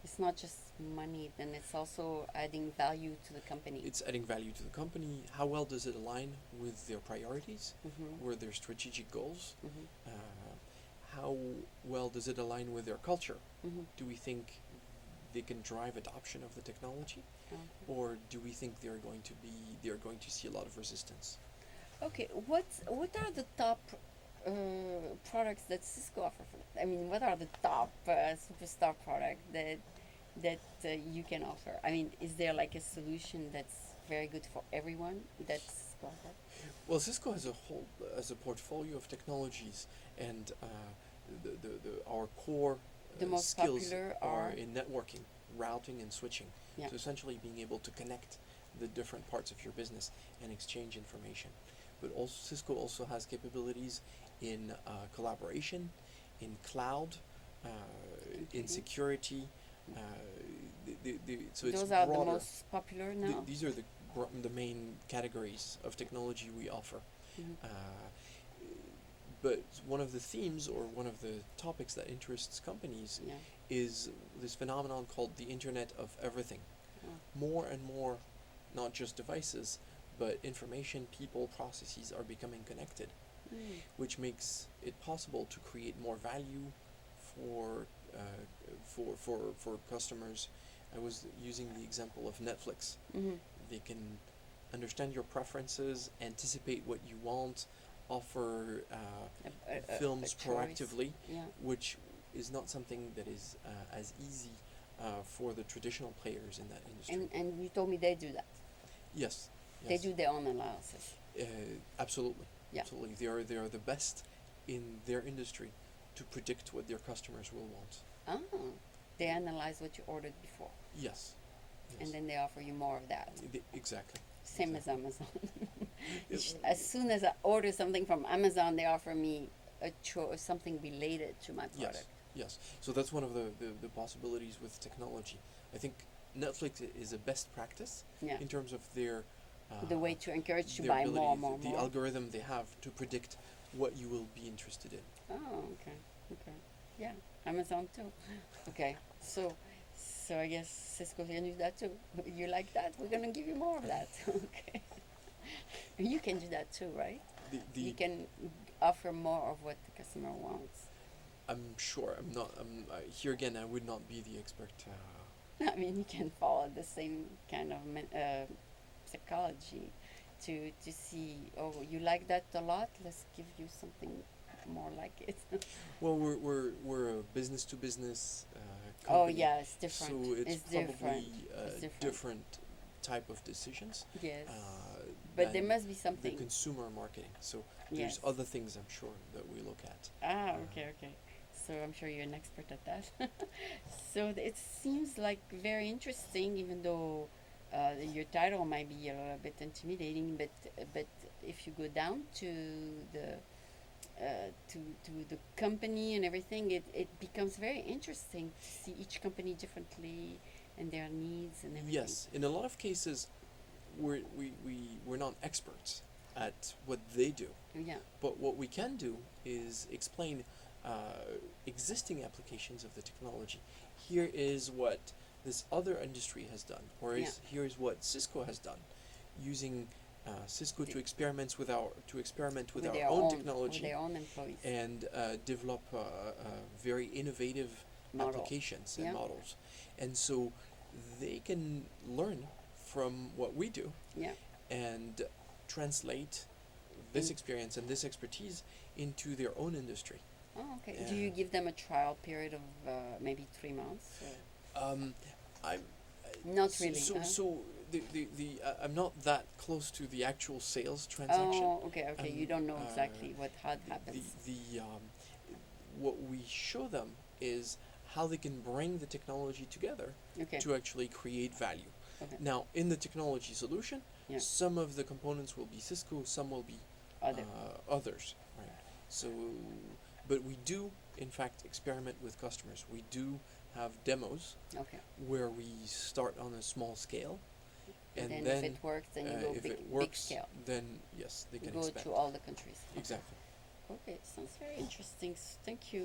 Speaker 1: it's not just money, then it's also adding value to the company.
Speaker 2: It's adding value to the company. How well does it align with their priorities?
Speaker 1: Mm-hmm.
Speaker 2: Were their strategic goals?
Speaker 1: Mm-hmm.
Speaker 2: How well does it align with their culture?
Speaker 1: Mm-hmm.
Speaker 2: Do we think they can drive adoption of the technology,
Speaker 1: Okay.
Speaker 2: or do we think they're going to see a lot of resistance?
Speaker 1: Okay, what are the top products that Cisco offer? I mean, what are the top superstar product that you can offer? I mean, is there like a solution that's very good for everyone that Cisco offers?
Speaker 2: Well, Cisco has a portfolio of technologies, and our core
Speaker 1: The most
Speaker 2: skills
Speaker 1: popular
Speaker 2: are
Speaker 1: are?
Speaker 2: in networking, routing, and switching.
Speaker 1: Yeah.
Speaker 2: So essentially, being able to connect the different parts of your business and exchange information. But also, Cisco also has capabilities in collaboration, in cloud, in
Speaker 1: Okay.
Speaker 2: security. So it's
Speaker 1: Those are the
Speaker 2: broader.
Speaker 1: most popular now.
Speaker 2: These are the main categories of technology we offer.
Speaker 1: Mhm.
Speaker 2: But one of the themes or one of the topics that interests companies
Speaker 1: Yeah.
Speaker 2: is this phenomenon called the Internet of Everything.
Speaker 1: Oh.
Speaker 2: More and more, not just devices, but information, people, processes are becoming connected,
Speaker 1: Mm.
Speaker 2: which makes it possible to create more value for customers. I was using the example of Netflix.
Speaker 1: Mhm.
Speaker 2: They can understand your preferences, anticipate what you want, offer films
Speaker 1: choice.
Speaker 2: proactively,
Speaker 1: Yeah.
Speaker 2: which is not something that is as easy for the traditional players in that industry.
Speaker 1: And you told me they do that.
Speaker 2: Yes.
Speaker 1: They
Speaker 2: Yes.
Speaker 1: do their own analysis.
Speaker 2: Absolutely.
Speaker 1: Yeah.
Speaker 2: Absolutely. They are the best in their industry to predict what their customers will want.
Speaker 1: Ah, they analyze what you ordered before,
Speaker 2: Yes. Yes.
Speaker 1: and then they offer you more of that.
Speaker 2: Exactly.
Speaker 1: Same as Amazon.
Speaker 2: Yes.
Speaker 1: As soon as I order something from Amazon, they offer me something related to my
Speaker 2: Yes.
Speaker 1: product.
Speaker 2: Yes. So that's one of the possibilities with technology. I think Netflix is a best practice
Speaker 1: Yeah.
Speaker 2: in terms of their
Speaker 1: The way to encourage you to
Speaker 2: their
Speaker 1: buy
Speaker 2: ability,
Speaker 1: more,
Speaker 2: the
Speaker 1: more.
Speaker 2: algorithm they have to predict what you will be interested in.
Speaker 1: Oh, okay, okay, yeah, Amazon too. Okay, so I guess Cisco can do that too. You like that? We're gonna give you more of that. Okay. You can do that too, right? You can offer more of what the customer wants.
Speaker 2: I'm sure. I'm not. Here again. I would not be the expert.
Speaker 1: I mean, you can follow the same kind of psychology to see, oh, you like that a lot, let's give you something more like it.
Speaker 2: Well, we're a business to business
Speaker 1: Oh,
Speaker 2: company.
Speaker 1: yeah, it's different.
Speaker 2: So it's
Speaker 1: different.
Speaker 2: probably
Speaker 1: It's different.
Speaker 2: different type of decisions.
Speaker 1: Yes. But there
Speaker 2: than
Speaker 1: must be
Speaker 2: the
Speaker 1: something.
Speaker 2: consumer marketing. So
Speaker 1: Yes.
Speaker 2: there's other things I'm sure that we look at.
Speaker 1: Okay, okay. So I'm sure you're an expert at that. So it seems like very interesting, even though your title might be a little bit intimidating. But if you go down to the to the company and everything, it becomes very interesting to see each company differently and their needs and everything.
Speaker 2: Yes, in a lot of cases, we're not experts at what they do,
Speaker 1: Yeah.
Speaker 2: but what we can do is explain existing applications of the technology. Here is what this other industry has done, or
Speaker 1: Yeah.
Speaker 2: here is what Cisco has done, using Cisco to experiment with our
Speaker 1: their
Speaker 2: own
Speaker 1: with
Speaker 2: technology
Speaker 1: their own employees.
Speaker 2: and develop very innovative
Speaker 1: Model.
Speaker 2: applications and
Speaker 1: Yeah.
Speaker 2: models, and so they can learn from what we do
Speaker 1: Yeah.
Speaker 2: and translate this
Speaker 1: In-
Speaker 2: experience and this expertise into their own industry.
Speaker 1: Oh, okay.
Speaker 2: Yeah.
Speaker 1: Do you give them a trial period of maybe 3 months?
Speaker 2: I'm
Speaker 1: Not
Speaker 2: so,
Speaker 1: really.
Speaker 2: so the I'm not that close to the actual sales transaction.
Speaker 1: Oh, okay, okay. You don't know
Speaker 2: Uh,
Speaker 1: exactly how it happens.
Speaker 2: The what we show them is how they can bring the technology together
Speaker 1: Okay.
Speaker 2: to actually create value.
Speaker 1: Okay.
Speaker 2: Now, in the technology solution,
Speaker 1: Yeah.
Speaker 2: some of the components will be Cisco, some will be
Speaker 1: Other.
Speaker 2: others, right? So, but we do, in fact, experiment with customers. We do have demos
Speaker 1: Okay.
Speaker 2: where we start on a small scale, and
Speaker 1: then,
Speaker 2: then
Speaker 1: if it works, then you go
Speaker 2: if
Speaker 1: big,
Speaker 2: it works,
Speaker 1: big scale.
Speaker 2: then yes, they
Speaker 1: You
Speaker 2: can
Speaker 1: go
Speaker 2: expand.
Speaker 1: to all the countries.
Speaker 2: Exactly.
Speaker 1: Okay, sounds very interesting. Thank you.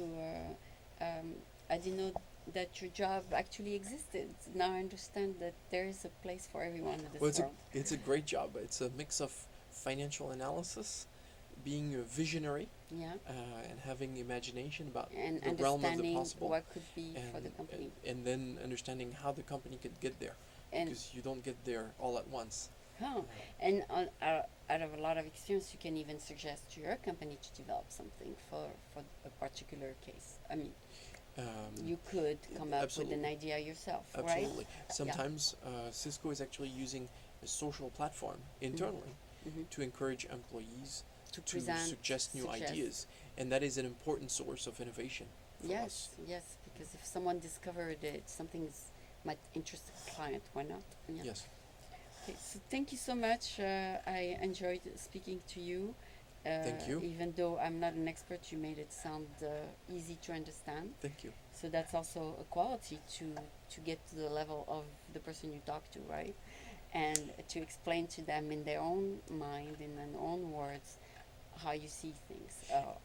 Speaker 1: I didn't know that your job actually existed. Now I understand that there is a place for everyone in this
Speaker 2: Well,
Speaker 1: world.
Speaker 2: it's a great job. It's a mix of financial analysis, being a visionary,
Speaker 1: Yeah.
Speaker 2: and having imagination about
Speaker 1: And
Speaker 2: the realm of the
Speaker 1: understanding
Speaker 2: possible,
Speaker 1: what could be
Speaker 2: and
Speaker 1: for the company.
Speaker 2: and then understanding how the company could get there,
Speaker 1: And
Speaker 2: because you don't get there all at once.
Speaker 1: huh. And out of a lot of experience, you can even suggest to your company to develop something for a particular case. I mean, you could come up with an
Speaker 2: absolutely.
Speaker 1: idea yourself, right?
Speaker 2: Absolutely. Sometimes Cisco is actually using a social platform internally
Speaker 1: Mm-hmm.
Speaker 2: to encourage employees
Speaker 1: To
Speaker 2: to
Speaker 1: present,
Speaker 2: suggest new ideas, and that is an important source of innovation for
Speaker 1: Yes,
Speaker 2: us.
Speaker 1: yes, because if someone discovered it, something might interest the client. Why not? Yeah.
Speaker 2: Yes.
Speaker 1: Okay, so thank you so much. I enjoyed speaking to you.
Speaker 2: Thank you.
Speaker 1: Even though I'm not an expert, you made it sound easy to understand.
Speaker 2: Thank you.
Speaker 1: So that's also a quality to get to the level of the person you talk to, right? And to explain to them in their own mind, in their own words, how you see things.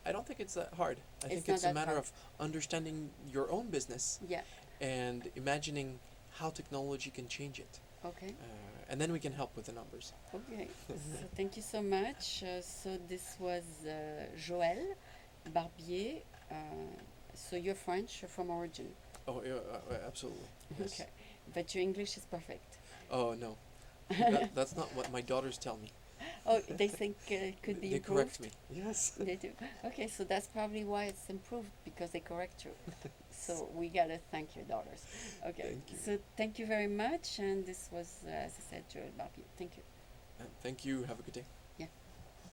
Speaker 2: I don't think it's that hard. I think
Speaker 1: not
Speaker 2: it's a
Speaker 1: that
Speaker 2: matter
Speaker 1: hard.
Speaker 2: of understanding your own business
Speaker 1: Yeah.
Speaker 2: and imagining how technology can change it.
Speaker 1: Okay.
Speaker 2: And then we can help with the numbers.
Speaker 1: Okay. So thank you so much. So this was Joël Barbier. So you're French from origin.
Speaker 2: Oh, yeah, absolutely. Yes.
Speaker 1: Okay. But your English is perfect.
Speaker 2: Oh, no. That's not what my daughters tell me.
Speaker 1: Oh, they think it could be
Speaker 2: They
Speaker 1: improved?
Speaker 2: correct me. Yes.
Speaker 1: They do. Okay, so that's probably why it's improved, because they correct you. So we gotta thank your daughters. Okay.
Speaker 2: Thank you.
Speaker 1: So thank you very much, and this was, as I said, Joël Barbier. Thank you.
Speaker 2: Thank you. Have a good day.